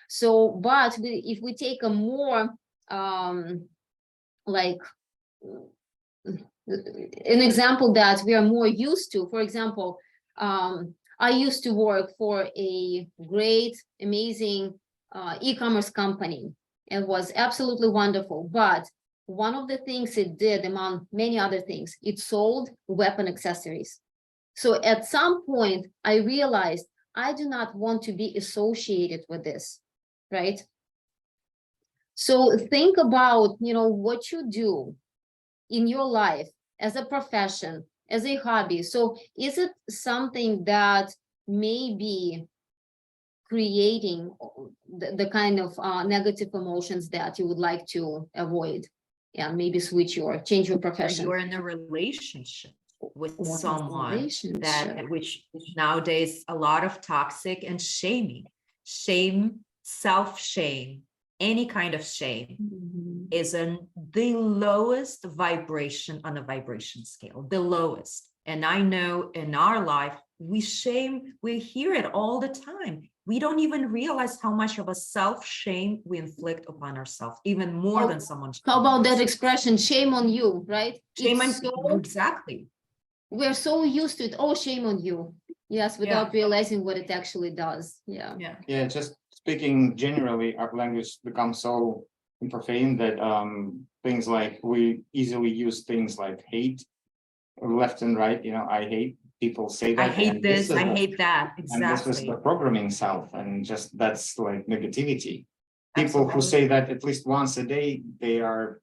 So, but if we take a more like an example that we are more used to, for example, I used to work for a great, amazing e-commerce company. It was absolutely wonderful, but one of the things it did, among many other things, it sold weapon accessories. So at some point, I realized I do not want to be associated with this, right? So think about, what you do in your life as a profession, as a hobby. So is it something that may be creating the kind of negative emotions that you would like to avoid? Yeah, maybe switch or change your Or profession. you're in a relationship with What is someone relationship? that which nowadays a lot of toxic and shame, self-shame, any kind of shame Mhm. is the lowest vibration on a vibration scale, the lowest. And I know in our life, we hear it all the time. We don't even realize how much of a self-shame we inflict upon ourselves, even more than someone. How about that expression, shame on you, right? Shame on, so exactly. we're so used to it. Oh, shame on you. Yes, without realizing what it actually does. Yeah. Yeah, just speaking generally, our language becomes so profane that things like we easily use things like hate left and right. I hate, people say that. I hate and this, I is hate that. And this is Exactly. the programming self, and just that's like negativity. People who Absolutely. say that at least once a day, they are,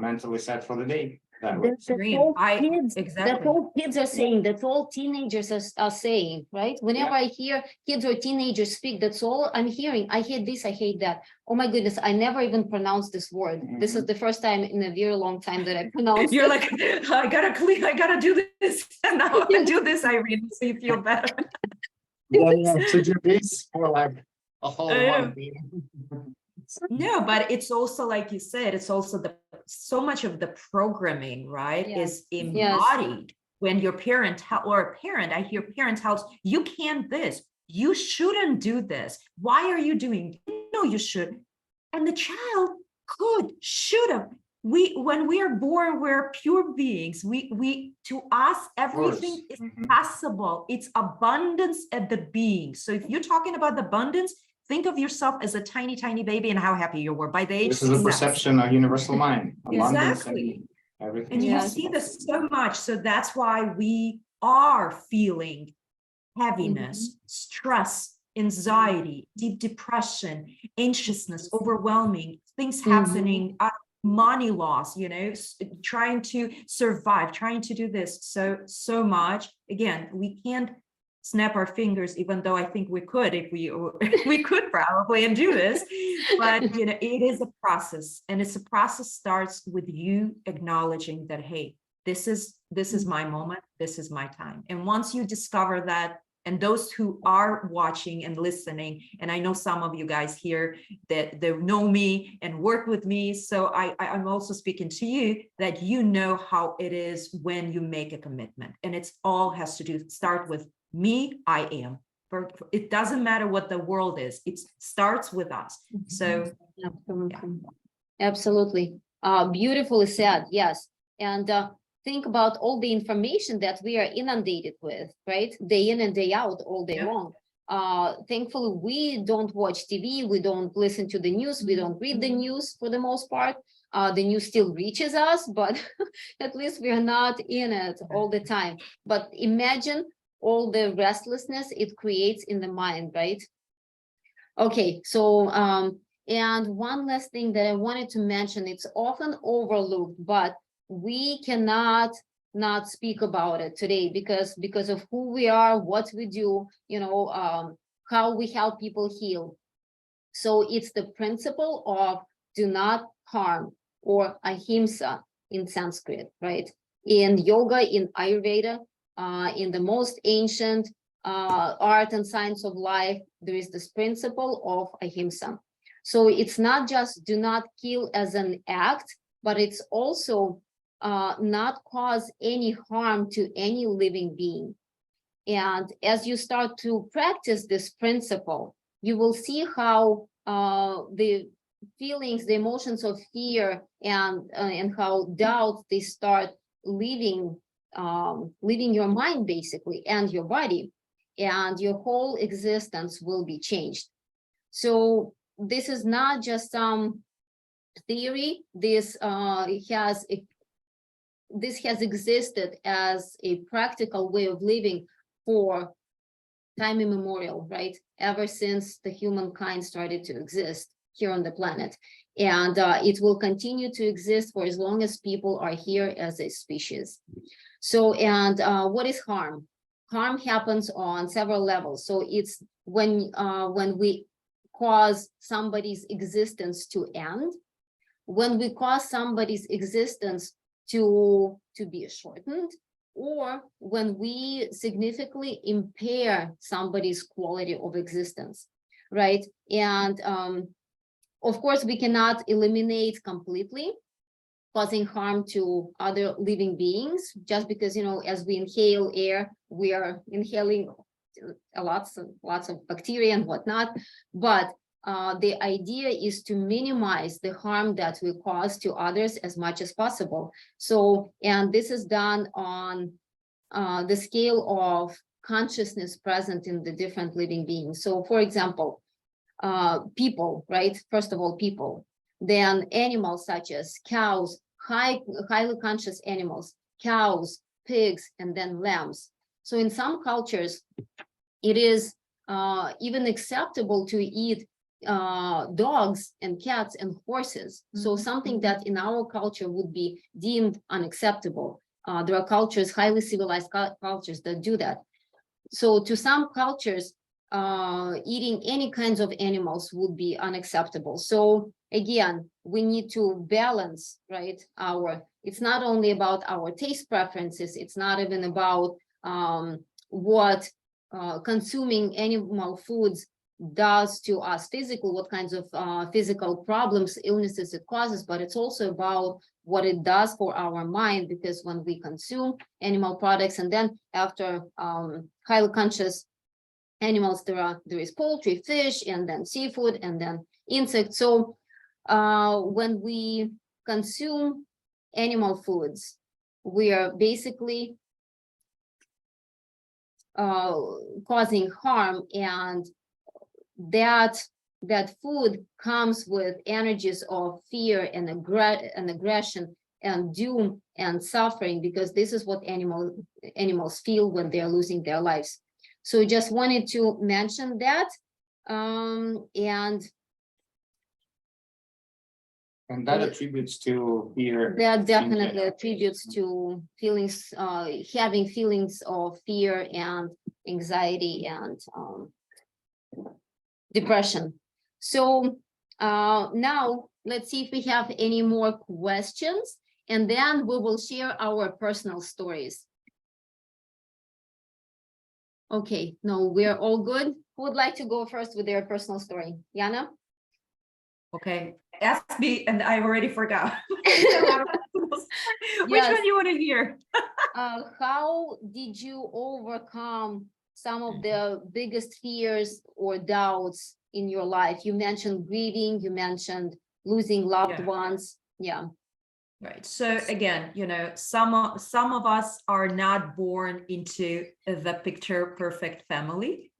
mentally set for the day. That way. That's all kids, exactly. that's all kids are saying, that's all teenagers are saying, right? Whenever I hear kids or teenagers speak, that's all I'm hearing. I hate this, I hate that. Oh my goodness, I never even pronounced this word. This is the first time in a very long time that I pronounced You're it. like, I gotta do this. And now I do this, Irene, so you feel better. So do this for like a whole month. No, but it's also, like you said, it's also so much of the programming, right, is embodied when your parent or a parent, I hear parent tells you can't this, you shouldn't do this. Why are you doing? No, you shouldn't. And the child should have. When we are born, we're pure beings. We to us, everything is possible. It's abundance at the being. So if you're talking about abundance, think of yourself as a tiny, tiny baby and how happy you were by the age. This is a perception of universal mind. Exactly. Everything. And you see this so much. So that's why we are feeling heaviness, stress, anxiety, deep depression, anxiousness, overwhelming, things happening, money loss, trying to survive, trying to do this so much. Again, we can't snap our fingers, even though I think we could if we could probably and do this, but it is a process, and it's a process starts with you acknowledging that, hey, this is my moment, this is my time. And once you discover that And those who are watching and listening, and I know some of you guys here that they know me and work with me, so I'm also speaking to you that you know how it is when you make a commitment, and it's all has to do start with me. I am. It doesn't matter what the world is. It starts with us. So Absolutely. Absolutely. Beautifully said. Yes. And think about all the information that we are inundated with, right? Day in and day out, all day long. Thankfully, we don't watch TV. We don't listen to the news. We don't read the news for the most part. The news still reaches us, but at least we are not in it all the time. But imagine all the restlessness it creates in the mind, right? Okay, so and one last thing that I wanted to mention, it's often overlooked, but we cannot not speak about it today because of who we are, what we do, you know, how we help people heal. So it's the principle of do not harm, or Ahimsa in Sanskrit, right? In yoga, in Ayurveda, in the most ancient art and science of life, there is this principle of Ahimsa. So it's not just do not kill as an act, but it's also not cause any harm to any living being. And as you start to practice this principle, you will see how the feelings, the emotions of fear and how doubt, they start leaving your mind basically, and your body, and your whole existence will be changed. So this is not just some theory. This has existed as a practical way of living for time immemorial, right? Ever since the humankind started to exist here on the planet. And it will continue to exist for as long as people are here as a species. So, and what is harm? Harm happens on several levels. So it's when we cause somebody's existence to end, when we cause somebody's existence to be shortened, or when we significantly impair somebody's quality of existence, right? And of course, we cannot eliminate completely causing harm to other living beings, just because, you know, as we inhale air, we are inhaling lots of bacteria and whatnot. But the idea is to minimize the harm that we cause to others as much as possible. So, and this is done on the scale of consciousness present in the different living beings. So, for example, people, right? First of all, people, then animals such as cows, highly conscious animals, cows, pigs, and then lambs. So in some cultures, it is even acceptable to eat dogs and cats and horses. So something that in our culture would be deemed unacceptable. There are cultures, highly civilized cultures that do that. So to some cultures, eating any kinds of animals would be unacceptable. So again, we need to balance, right? It's not only about our taste preferences. It's not even about what consuming animal foods does to us physically, what kinds of physical problems, illnesses it causes, but it's also about what it does for our mind, because when we consume animal products, and then after highly conscious animals, there is poultry, fish, and then seafood, and then insects. So when we consume animal foods, we are basically causing harm, and that food comes with energies of fear and aggression and doom and suffering, because this is what animals feel when they are losing their lives. So just wanted to mention that. And that attributes to fear. that definitely attributes to feelings, having feelings of fear and anxiety and depression. So now let's see if we have any more questions, and then we will share our personal stories. Okay, no, we're all good. Who would like to go first with their personal story? Yana? Okay, ask me, and I already forgot. A lot of personal story. Which Yes. one you want to hear? How did you overcome some of the biggest fears or doubts in your life? You mentioned grieving, you mentioned losing loved Yeah. ones. Yeah. Right. So again, some of us are not born into the picture perfect family.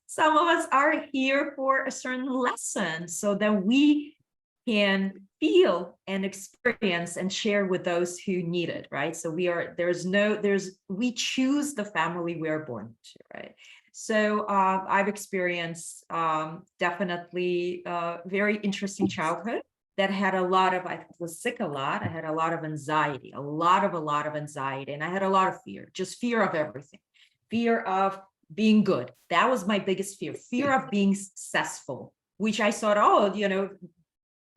Some of us are here for a certain lesson so that we can feel and experience and share with those who need it, right? So we choose the family we are born to, right? So I've experienced definitely a very interesting childhood that had a lot of, I was sick a lot. I had a lot of anxiety, a lot of anxiety. And I had a lot of fear, just fear of everything, fear of being good. That was my biggest fear of being successful, which I thought, oh,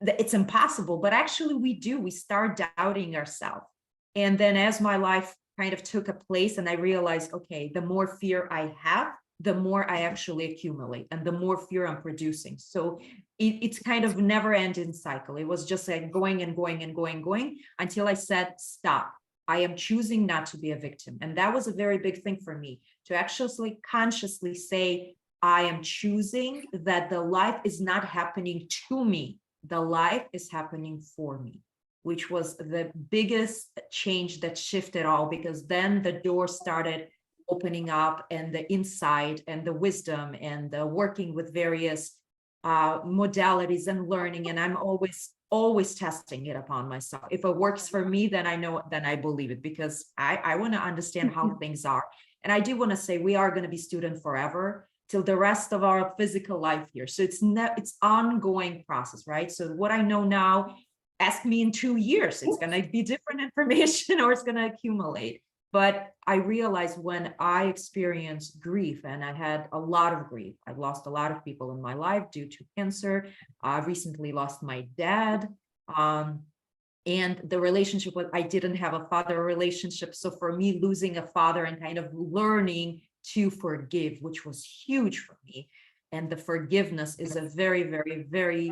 it's impossible. But actually we start doubting ourselves. And then as my life kind of took a place and I realized, okay, the more fear I have, the more I actually accumulate and the more fear I'm producing. So it's kind of never ending cycle. It was just like going and going and going until I said, stop. I am choosing not to be a victim. And that was a very big thing for me, to actually consciously say, I am choosing that the life is not happening to me. The life is happening for me, which was the biggest change that shifted all, because then the door started opening up and the insight and the wisdom and the working with various modalities and learning. And I'm always testing it upon myself. If it works for me, then I know, then I believe it, because I want to understand how things are. And I do want to say we are going to be student forever till the rest of our physical life here. So it's ongoing process, right? So what I know now, ask me in 2 years, it's going to be different information or it's going to accumulate. But I realized when I experienced grief, and I had a lot of grief, I've lost a lot of people in my life due to cancer. I recently lost my dad. And the relationship with, I didn't have a father relationship. So for me, losing a father and kind of learning to forgive, which was huge for me. And the forgiveness is a very, very, very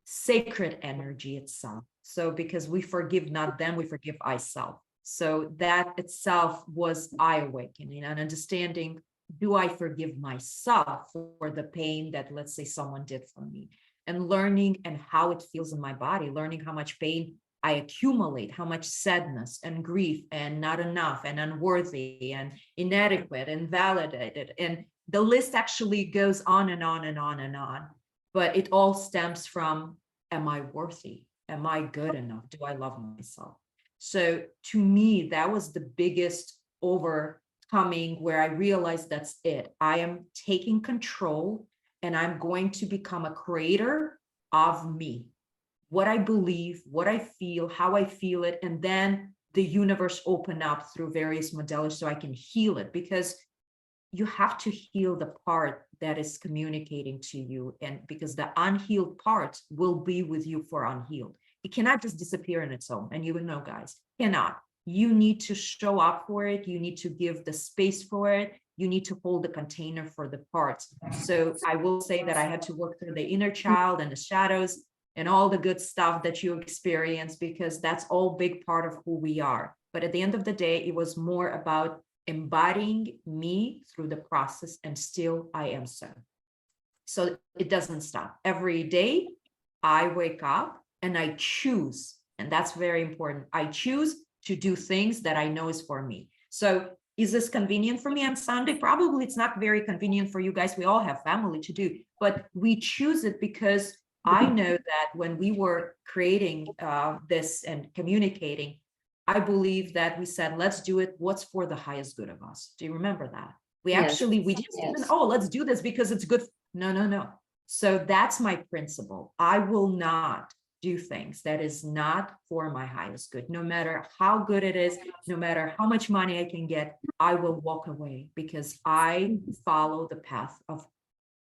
sacred energy itself. So because we forgive not them, we forgive ourselves. So that itself was eye-awakening and understanding, do I forgive myself for the pain that, let's say, someone did for me? And learning and how it feels in my body, learning how much pain I accumulate, how much sadness and grief and not enough and unworthy and inadequate and validated. And the list actually goes on and on and on and on. But it all stems from, am I worthy? Am I good enough? Do I love myself? So to me, that was the biggest overcoming, where I realized that's it. I am taking control and I'm going to become a creator of me. What I believe, what I feel, how I feel it, and then the universe open up through various modalities so I can heal it, because you have to heal the part that is communicating to you, and because the unhealed part will be with you for unhealed. It cannot just disappear on its own, and you know, guys, cannot. You need to show up for it. You need to give the space for it. You need to hold the container for the parts. So I will say that I had to work through the inner child and the shadows and all the good stuff that you experience, because that's all big part of who we are. But at the end of the day, it was more about embodying me through the process, and still I am so. So it doesn't stop. Every day I wake up and I choose, and that's very important. I choose to do things that I know is for me. So is this convenient for me on Sunday? Probably it's not very convenient for you guys. We all have family to do, but we choose it because I know that when we were creating this and communicating, I believe that we said, let's do it. What's for the highest good of us? Do you remember that? We Yes. didn't even, oh, let's do this because it's good. No. So that's my principle. I will not do things that is not for my highest good. No matter how good it is, no matter how much money I can get, I will walk away because I follow the path of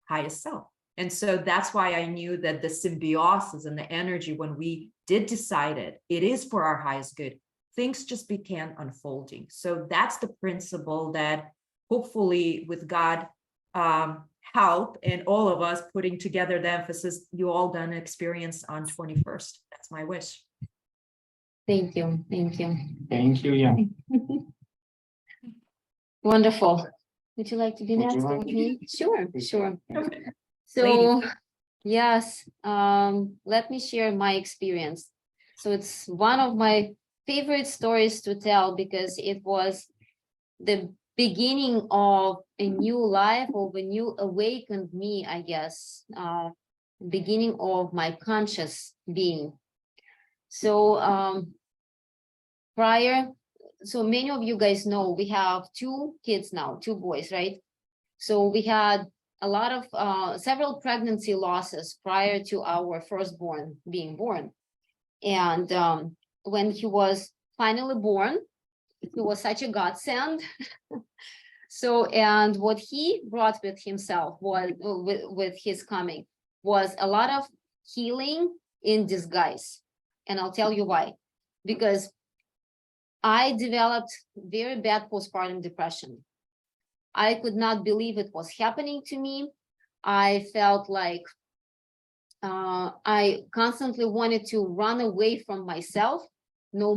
highest self. And so that's why I knew that the symbiosis and the energy, when we did decide it is for our highest good, things just began unfolding. So that's the principle that hopefully with God help and all of us putting together the emphasis, you all done experience on 21st. That's my wish. Thank you. Thank you. Thank you. Yeah. Wonderful. Would you like to be Would next? you Or like me? Sure, sure. Okay. So, yes, let me share my experience. So it's one of my favorite stories to tell because it was the beginning of a new life, of a new awakened me, I guess, beginning of my conscious being. So so many of you guys know we have 2 kids now, 2 boys, right? So we had a lot of several pregnancy losses prior to our firstborn being born. And when he was finally born, he was such a godsend. So, and what he brought with himself was with his coming was a lot of healing in disguise. And I'll tell you why. Because I developed very bad postpartum depression. I could not believe it was happening to me. I felt like I constantly wanted to run away from myself. No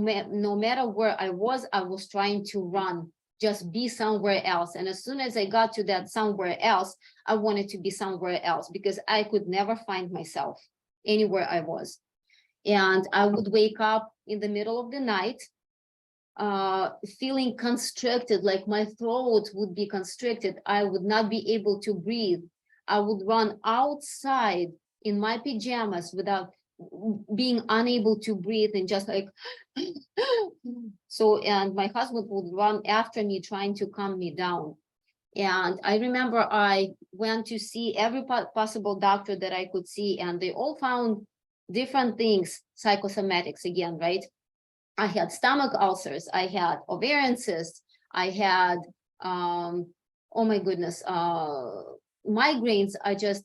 matter where I was trying to run, just be somewhere else. And as soon as I got to that somewhere else, I wanted to be somewhere else because I could never find myself anywhere I was. And I would wake up in the middle of the night, feeling constricted, like my throat would be constricted. I would not be able to breathe. I would run outside in my pajamas without being unable to breathe and just like, so, and my husband would run after me trying to calm me down. And I remember I went to see every possible doctor that I could see, and they all found different things, psychosomatics again, right? I had stomach ulcers, I had ovarian cysts, I had, oh my goodness, migraines,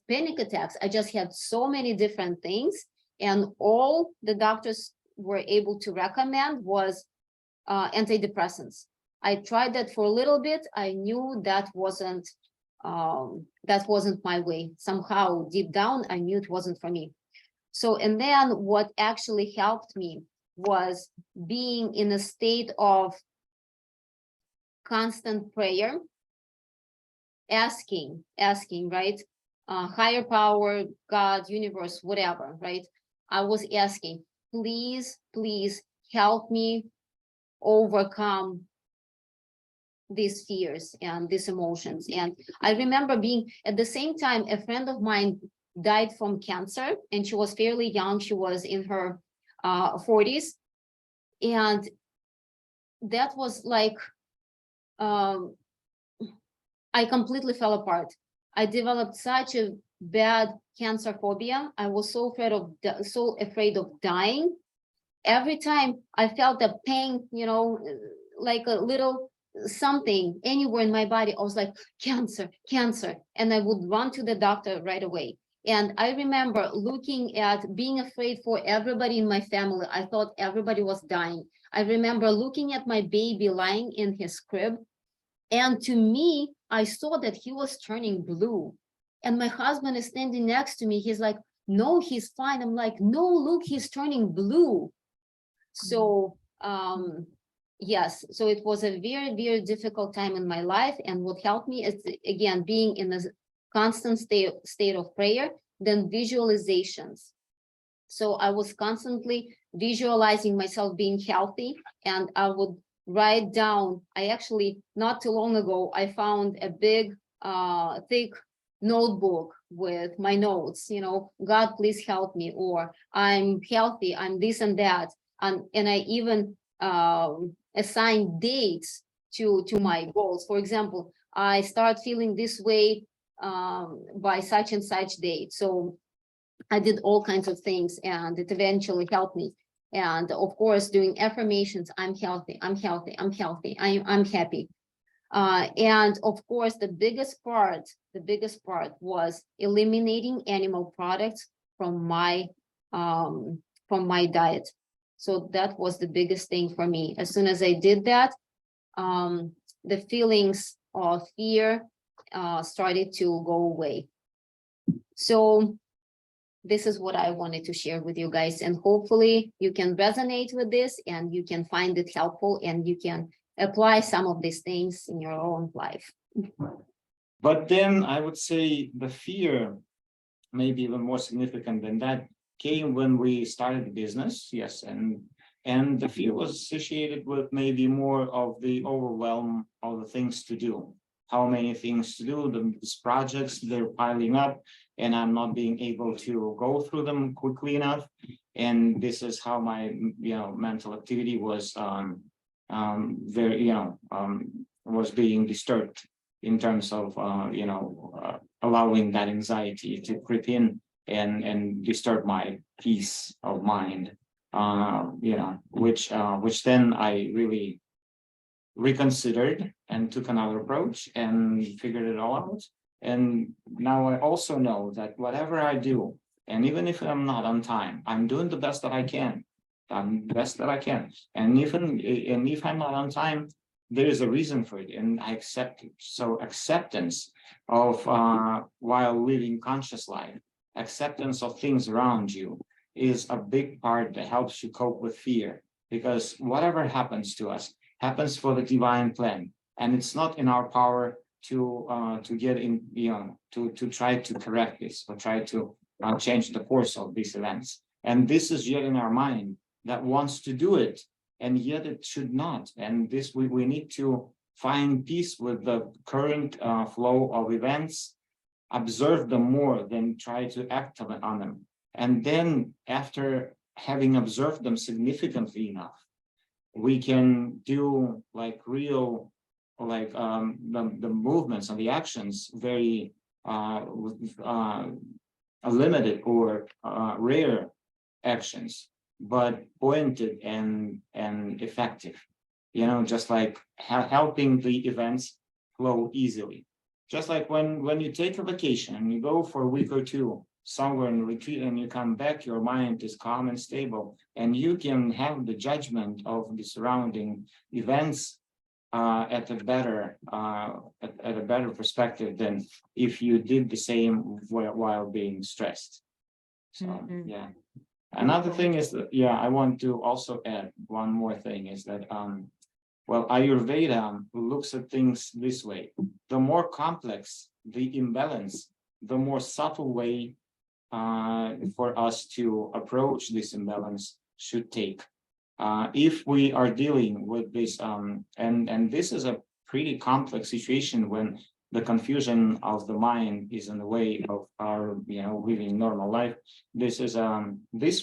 panic attacks. I just had so many different things. And all the doctors were able to recommend was antidepressants. I tried that for a little bit. I knew that wasn't my way. Somehow deep down, I knew it wasn't for me. So, and then what actually helped me was being in a state of constant prayer, asking, right? Higher power, God, universe, whatever, right? I was asking, please, please help me overcome these fears and these emotions. And I remember being at the same time, a friend of mine died from cancer, and she was fairly young. She was in her 40s. And that was like, I completely fell apart. I developed such a bad cancer phobia. I was so afraid of dying. Every time I felt a pain, like a little something anywhere in my body, I was like, cancer, cancer. And I would run to the doctor right away. And I remember looking at being afraid for everybody in my family. I thought everybody was dying. I remember looking at my baby lying in his crib. And to me, I saw that he was turning blue. And my husband is standing next to me. He's like, no, he's fine. I'm like, no, look, he's turning blue. So, yes, so it was a very, very difficult time in my life. And what helped me is, again, being in a constant state of prayer, then visualizations. So I was constantly visualizing myself being healthy, and I would write down. I actually, not too long ago, I found a big, thick notebook with my notes, God, please help me, or I'm healthy, I'm this and that. And I even assign dates to my goals. For example, I start feeling this way by such and such date. So I did all kinds of things, and it eventually helped me. And of course, doing affirmations, I'm healthy, I'm healthy, I'm healthy, I'm happy. And of course, the biggest part was eliminating animal products from my diet. So that was the biggest thing for me. As soon as I did that, the feelings of fear started to go away. So this is what I wanted to share with you guys, and hopefully you can resonate with this and you can find it helpful and you can apply some of these things in your own life. But then I would say the fear, maybe even more significant than that, came when we started the business. Yes, and the fear was associated with maybe more of the overwhelm of the things to do. How many things to do, these projects, they're piling up, and I'm not being able to go through them quickly enough. And this is how my mental activity was very was being disturbed in terms of allowing that anxiety to creep in and disturb my peace of mind. Which then I really reconsidered and took another approach and figured it all out. And now I also know that whatever I do, and even if I'm not on time, I'm doing the best that I can. I'm the best that I can. And if I'm not on time, there is a reason for it, and I accept it. So acceptance of while living conscious life, acceptance of things around you is a big part that helps you cope with fear, because whatever happens to us happens for the divine plan, and it's not in our power to get in, to try to correct this or try to change the course of these events. And this is yet in our mind that wants to do it, and yet it should not. And this we need to find peace with the current flow of events, observe them more than try to act on them. And then after having observed them significantly enough, we can do like real, like the movements and the actions very limited or rare actions, but pointed and effective, just like helping the events flow easily. Just like when you take a vacation and you go for a week or two somewhere in retreat and you come back, your mind is calm and stable, and you can have the judgment of the surrounding events at a better perspective than if you did the same while being stressed. So yeah. Another thing is that, I want to also add one more thing is that well, Ayurveda looks at things this way: the more complex the imbalance, the more subtle way for us to approach this imbalance should take. If we are dealing with this, and this is a pretty complex situation when the confusion of the mind is in the way of our, living normal life. This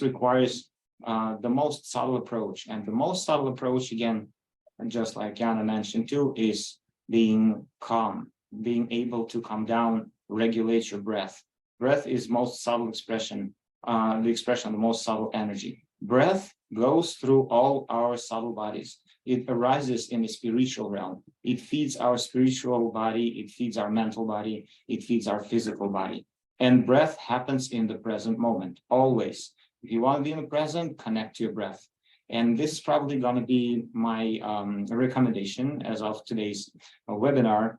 requires the most subtle approach, and the most subtle approach, again, just like Yana mentioned too, is being calm, being able to calm down, regulate your breath. Breath is most subtle expression, the expression of the most subtle energy. Breath goes through all our subtle bodies. It arises in the spiritual realm. It feeds our spiritual body. It feeds our mental body. It feeds our physical body. And breath happens in the present moment, always. If you want to be in the present, connect to your breath. And this is probably going to be my recommendation as of today's webinar,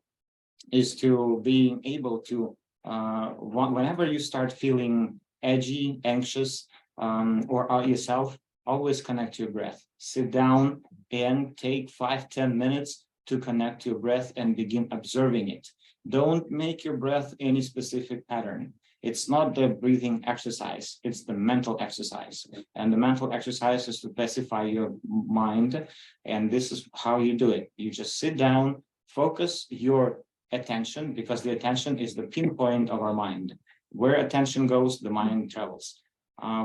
is to being able to, whenever you start feeling edgy, anxious, or yourself, always connect to your breath. Sit down and take 5-10 minutes to connect to your breath and begin observing it. Don't make your breath any specific pattern. It's not the breathing exercise, it's the mental exercise. And the mental exercise is to pacify your mind. And this is how you do it. You just sit down, focus your attention, because the attention is the pinpoint of our mind. Where attention goes, the mind travels.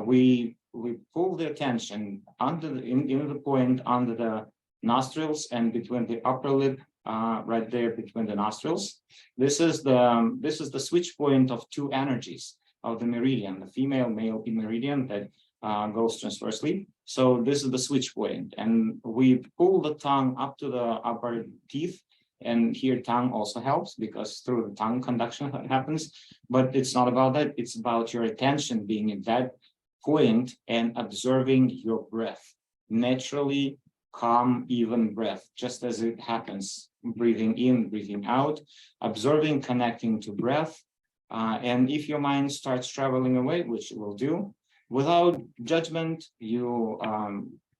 We pull the attention in the point under the nostrils and between the upper lip, right there between the nostrils. This is the switch point of two energies of the meridian, the female male meridian that goes transversely. So this is the switch point, and we pull the tongue up to the upper teeth. And here tongue also helps, because through the tongue conduction happens, but it's not about that. It's about your attention being at that point and observing your breath naturally, calm, even breath, just as it happens. Breathing in, breathing out, observing, connecting to breath. And if your mind starts traveling away, which it will do, without judgment, you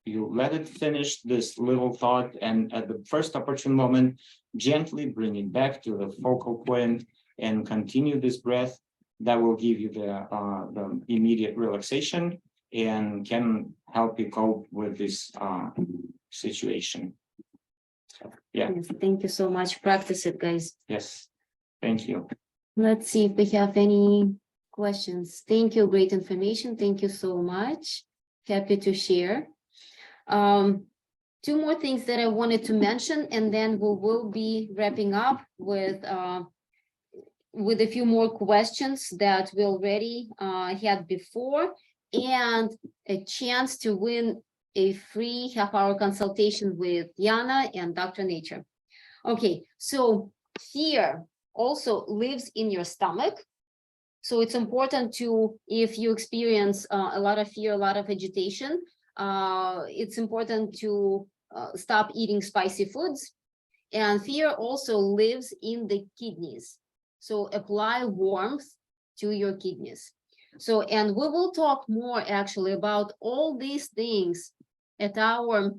let it finish this little thought, and at the first opportune moment, gently bring it back to the focal point and continue this breath. That will give you the immediate relaxation and can help you cope with this situation. So, yeah. Yes, thank you so much. Practice it, guys. Yes. Thank you. Let's see if we have any questions. Thank you. Great information. Thank you so much. Happy to share. Two more things that I wanted to mention, and then we will be wrapping up with a few more questions that we already had before, and a chance to win a free half-hour consultation with Yana and Dr. Nature. Okay, so fear also lives in your stomach. So it's important to, if you experience a lot of fear, a lot of agitation, it's important to stop eating spicy foods. And fear also lives in the kidneys. So apply warmth to your kidneys. So, and we will talk more actually about all these things at our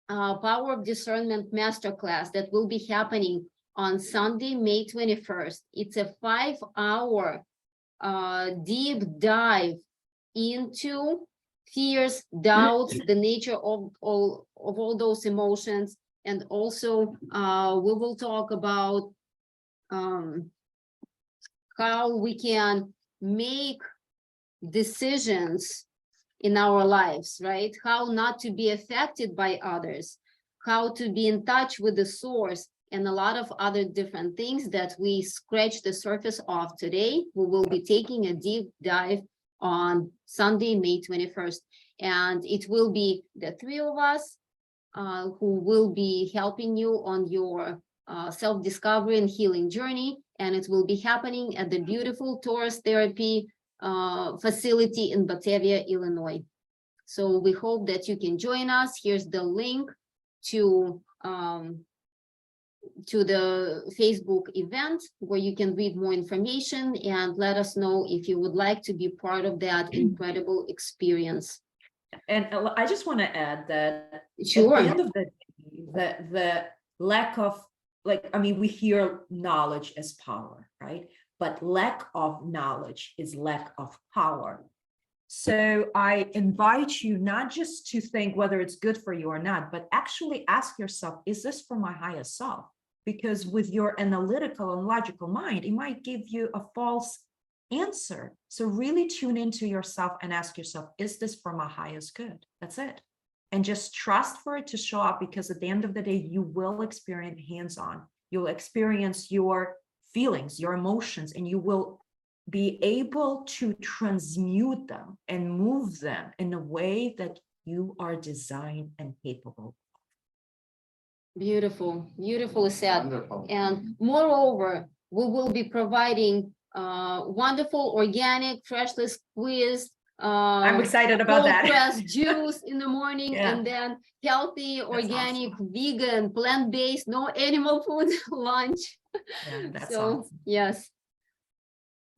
Power of Discernment Masterclass that will be happening on Sunday, May 21st. It's a 5-hour deep dive into fears, doubts, the nature of all those emotions. And also we will talk about how we can make decisions in our lives, right? How not to be affected by others, how to be in touch with the source, and a lot of other different things that we scratch the surface of today. We will be taking a deep dive on Sunday, May 21st. And it will be the three of us who will be helping you on your self-discovery and healing journey. And it will be happening at the beautiful Taurus Therapy facility in Batavia, Illinois. So we hope that you can join us. Here's the link to the Facebook event where you can read more information, and let us know if you would like to be part of that incredible experience. And I just want to add that Sure. at the end of the lack of, like, I mean, we hear knowledge as power, right? But lack of knowledge is lack of power. So I invite you not just to think whether it's good for you or not, but actually ask yourself, is this for my highest self? Because with your analytical and logical mind, it might give you a false answer. So really tune into yourself and ask yourself, is this for my highest good? That's it. And just trust for it to show up, because at the end of the day, you will experience hands-on. You'll experience your feelings, your emotions, and you will be able to transmute them and move them in a way that you are designed and capable. Beautiful, beautifully said. Wonderful. And moreover, we will be providing wonderful, organic, freshly squeezed I'm excited about cold that. pressed juice in the morning, Yeah. and then healthy, That's organic, awesome. vegan, plant-based, no animal food lunch. Yeah, that's So awesome. yes,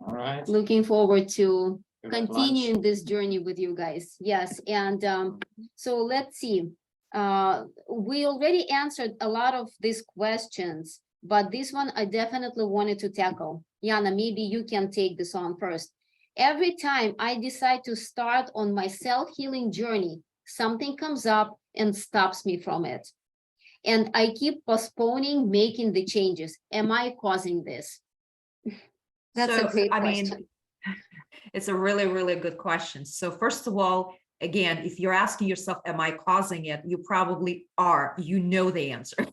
All right. looking forward to Good lunch. continuing this journey with you guys. Yes, and so let's see. We already answered a lot of these questions, but this one I definitely wanted to tackle. Yana, maybe you can take this on first. Every time I decide to start on my self-healing journey, something comes up and stops me from it. And I keep postponing making the changes. Am I causing this? That's a great question. It's a really, really good question. So first of all, again, if you're asking yourself, am I causing it? You probably are. You know the answer.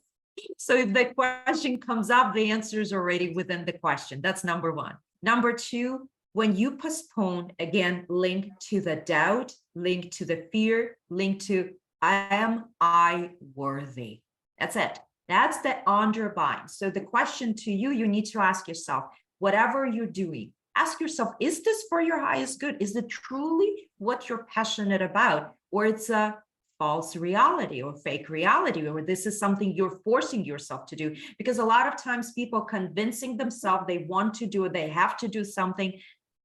So if the question comes up, the answer is already within the question. That's number one. Number two, when you postpone, again, link to the doubt, link to the fear, link to, am I worthy? That's it. That's the underbind. So the question to you, you need to ask yourself, whatever you're doing, ask yourself, is this for your highest good? Is it truly what you're passionate about? Or it's a false reality or fake reality, or this is something you're forcing yourself to do. Because a lot of times people convincing themselves they want to do it, they have to do something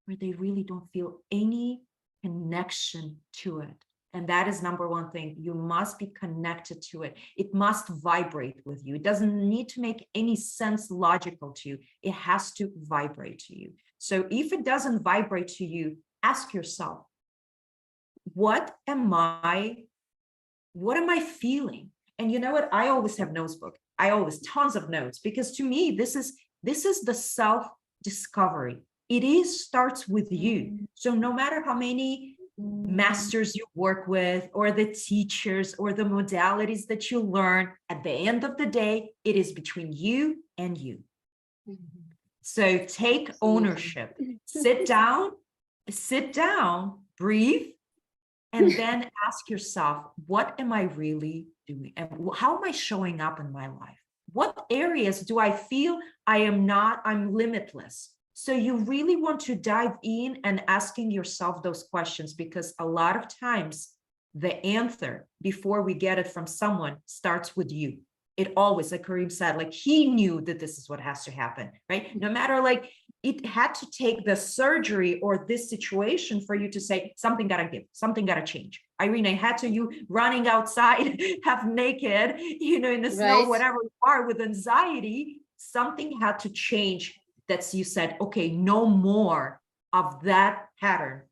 where they really don't feel any connection to it. And that is number one thing. You must be connected to it. It must vibrate with you. It doesn't need to make any sense logical to you. It has to vibrate to you. So if it doesn't vibrate to you, ask yourself, what am I feeling? And you know what? I always have notebook. I always tons of notes, because to me, this is the self-discovery. It starts with you. So no matter how many masters you work with, or the teachers, or the modalities that you learn, at the end of the day, it is between you and you. So take ownership, sit down, breathe, and then ask yourself, what am I really doing? And how am I showing up in my life? What areas do I feel I'm limitless? So you really want to dive in and asking yourself those questions, because a lot of times the answer, before we get it from someone, starts with you. It always, like Karim said, like he knew that this is what has to happen, right? No matter, like, it had to take the surgery or this situation for you to say, something gotta give, something gotta change. Irene, I had to you running outside, half naked, in the snow, Right. whatever you are, with anxiety, something had to change. That's, you said, okay, no more of that pattern.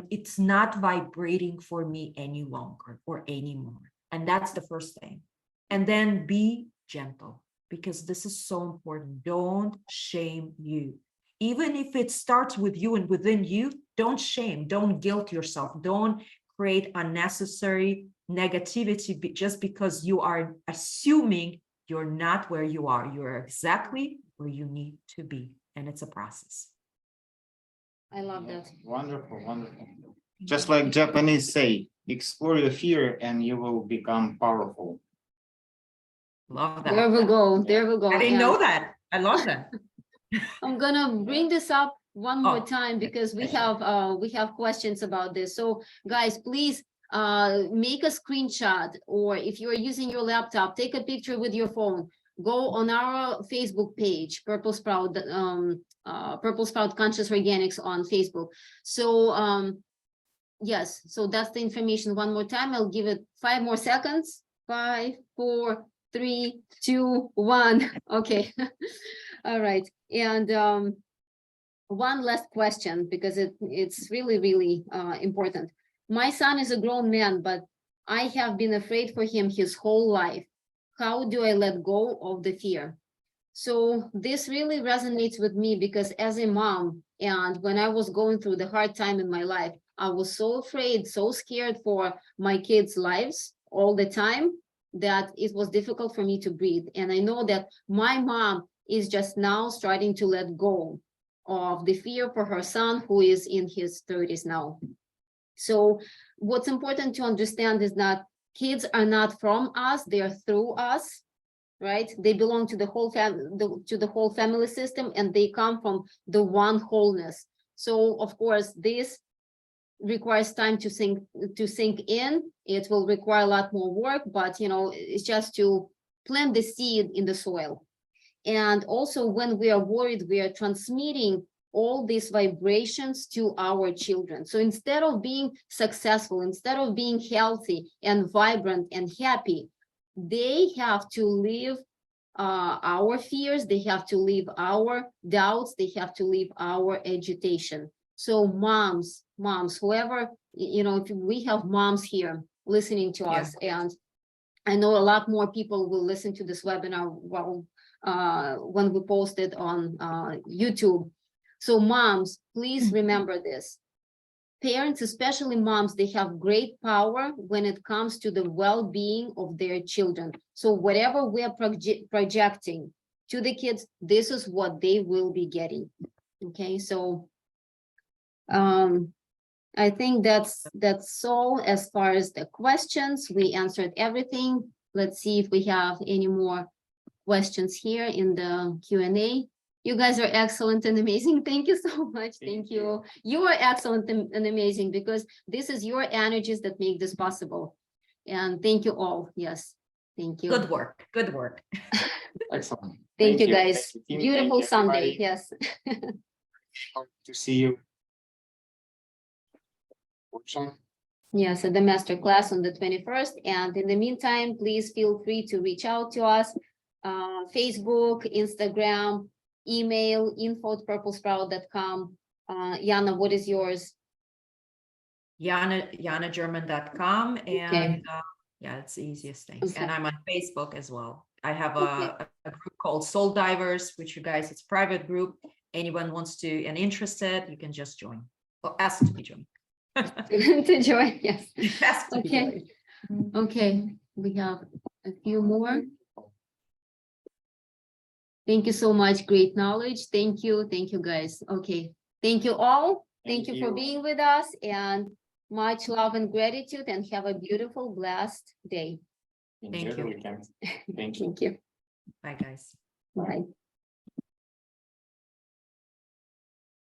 It's not vibrating for me any longer or anymore. And that's the first thing. And then be gentle, because this is so important. Don't shame you. Even if it starts with you and within you, don't shame, don't guilt yourself. Don't create unnecessary negativity just because you are assuming you're not where you are. You're exactly where you need to be. And it's a process. I love that. Wonderful, wonderful. Just like Japanese say, explore your fear and you will become powerful. Love that. There we go. There we go. I didn't know that. I love that. I'm gonna bring this up one more Oh, time, because we have questions about this. So guys, please make a screenshot, or if you're using your laptop, take a picture with your phone. Go on our Facebook page, Purple Sprout Conscious Organics on Facebook. So yes, so that's the information. One more time, I'll give it 5 more seconds. 5, 4, 3, 2, 1. Okay. All right. And one last question, because it's really, really important. My son is a grown man, but I have been afraid for him his whole life. How do I let go of the fear? So this really resonates with me, because as a mom, and when I was going through the hard time in my life, I was so afraid, so scared for my kids' lives all the time, that it was difficult for me to breathe. And I know that my mom is just now starting to let go of the fear for her son, who is in his 30s now. So what's important to understand is that kids are not from us, they are through us, right? They belong to the whole family system, and they come from the one wholeness. So of course, this requires time to sink in. It will require a lot more work, but it's just to plant the seed in the soil. And also, when we are worried, we are transmitting all these vibrations to our children. So instead of being successful, instead of being healthy and vibrant and happy, they have to live our fears, they have to live our doubts, they have to live our agitation. So moms, whoever, if we have moms here listening to us, and I know a lot more people will listen to this webinar when we post it on YouTube. So moms, please remember this. Parents, especially moms, they have great power when it comes to the well-being of their children. So whatever we're projecting to the kids, this is what they will be getting. Okay, so I think that's all as far as the questions. We answered everything. Let's see if we have any more questions here in the Q&A. You guys are excellent and amazing. Thank you so much. Thank you. You are excellent and amazing, because this is your energies that make this possible. And thank you all. Yes, thank you. Good work. Good work. Excellent. Thank you, guys. Thank you, team. Beautiful Thank you, Sunday. everybody. Yes. Hope to see you. Workshop. Yes, at the master class on the 21st. And in the meantime, please feel free to reach out to us. Facebook, Instagram, email, info@purplesprout.com. Yana, what is yours? YanaGerman.com, and yeah, it's the easiest thing. Okay. And I'm on Facebook as well. I have Okay. a group called Soul Divers, which you guys, it's a private group. Anyone wants to and interested, you can just join or ask to be joined. To join, yes. Ask to be Okay. joined. Okay, we have a few more. Thank you so much. Great knowledge. Thank you. Thank you, guys. Okay. Thank you all. Thank you for being with us, and much love and gratitude, and have a beautiful, blessed day. Thank you. Thank you. Thank you. Bye, guys. Bye.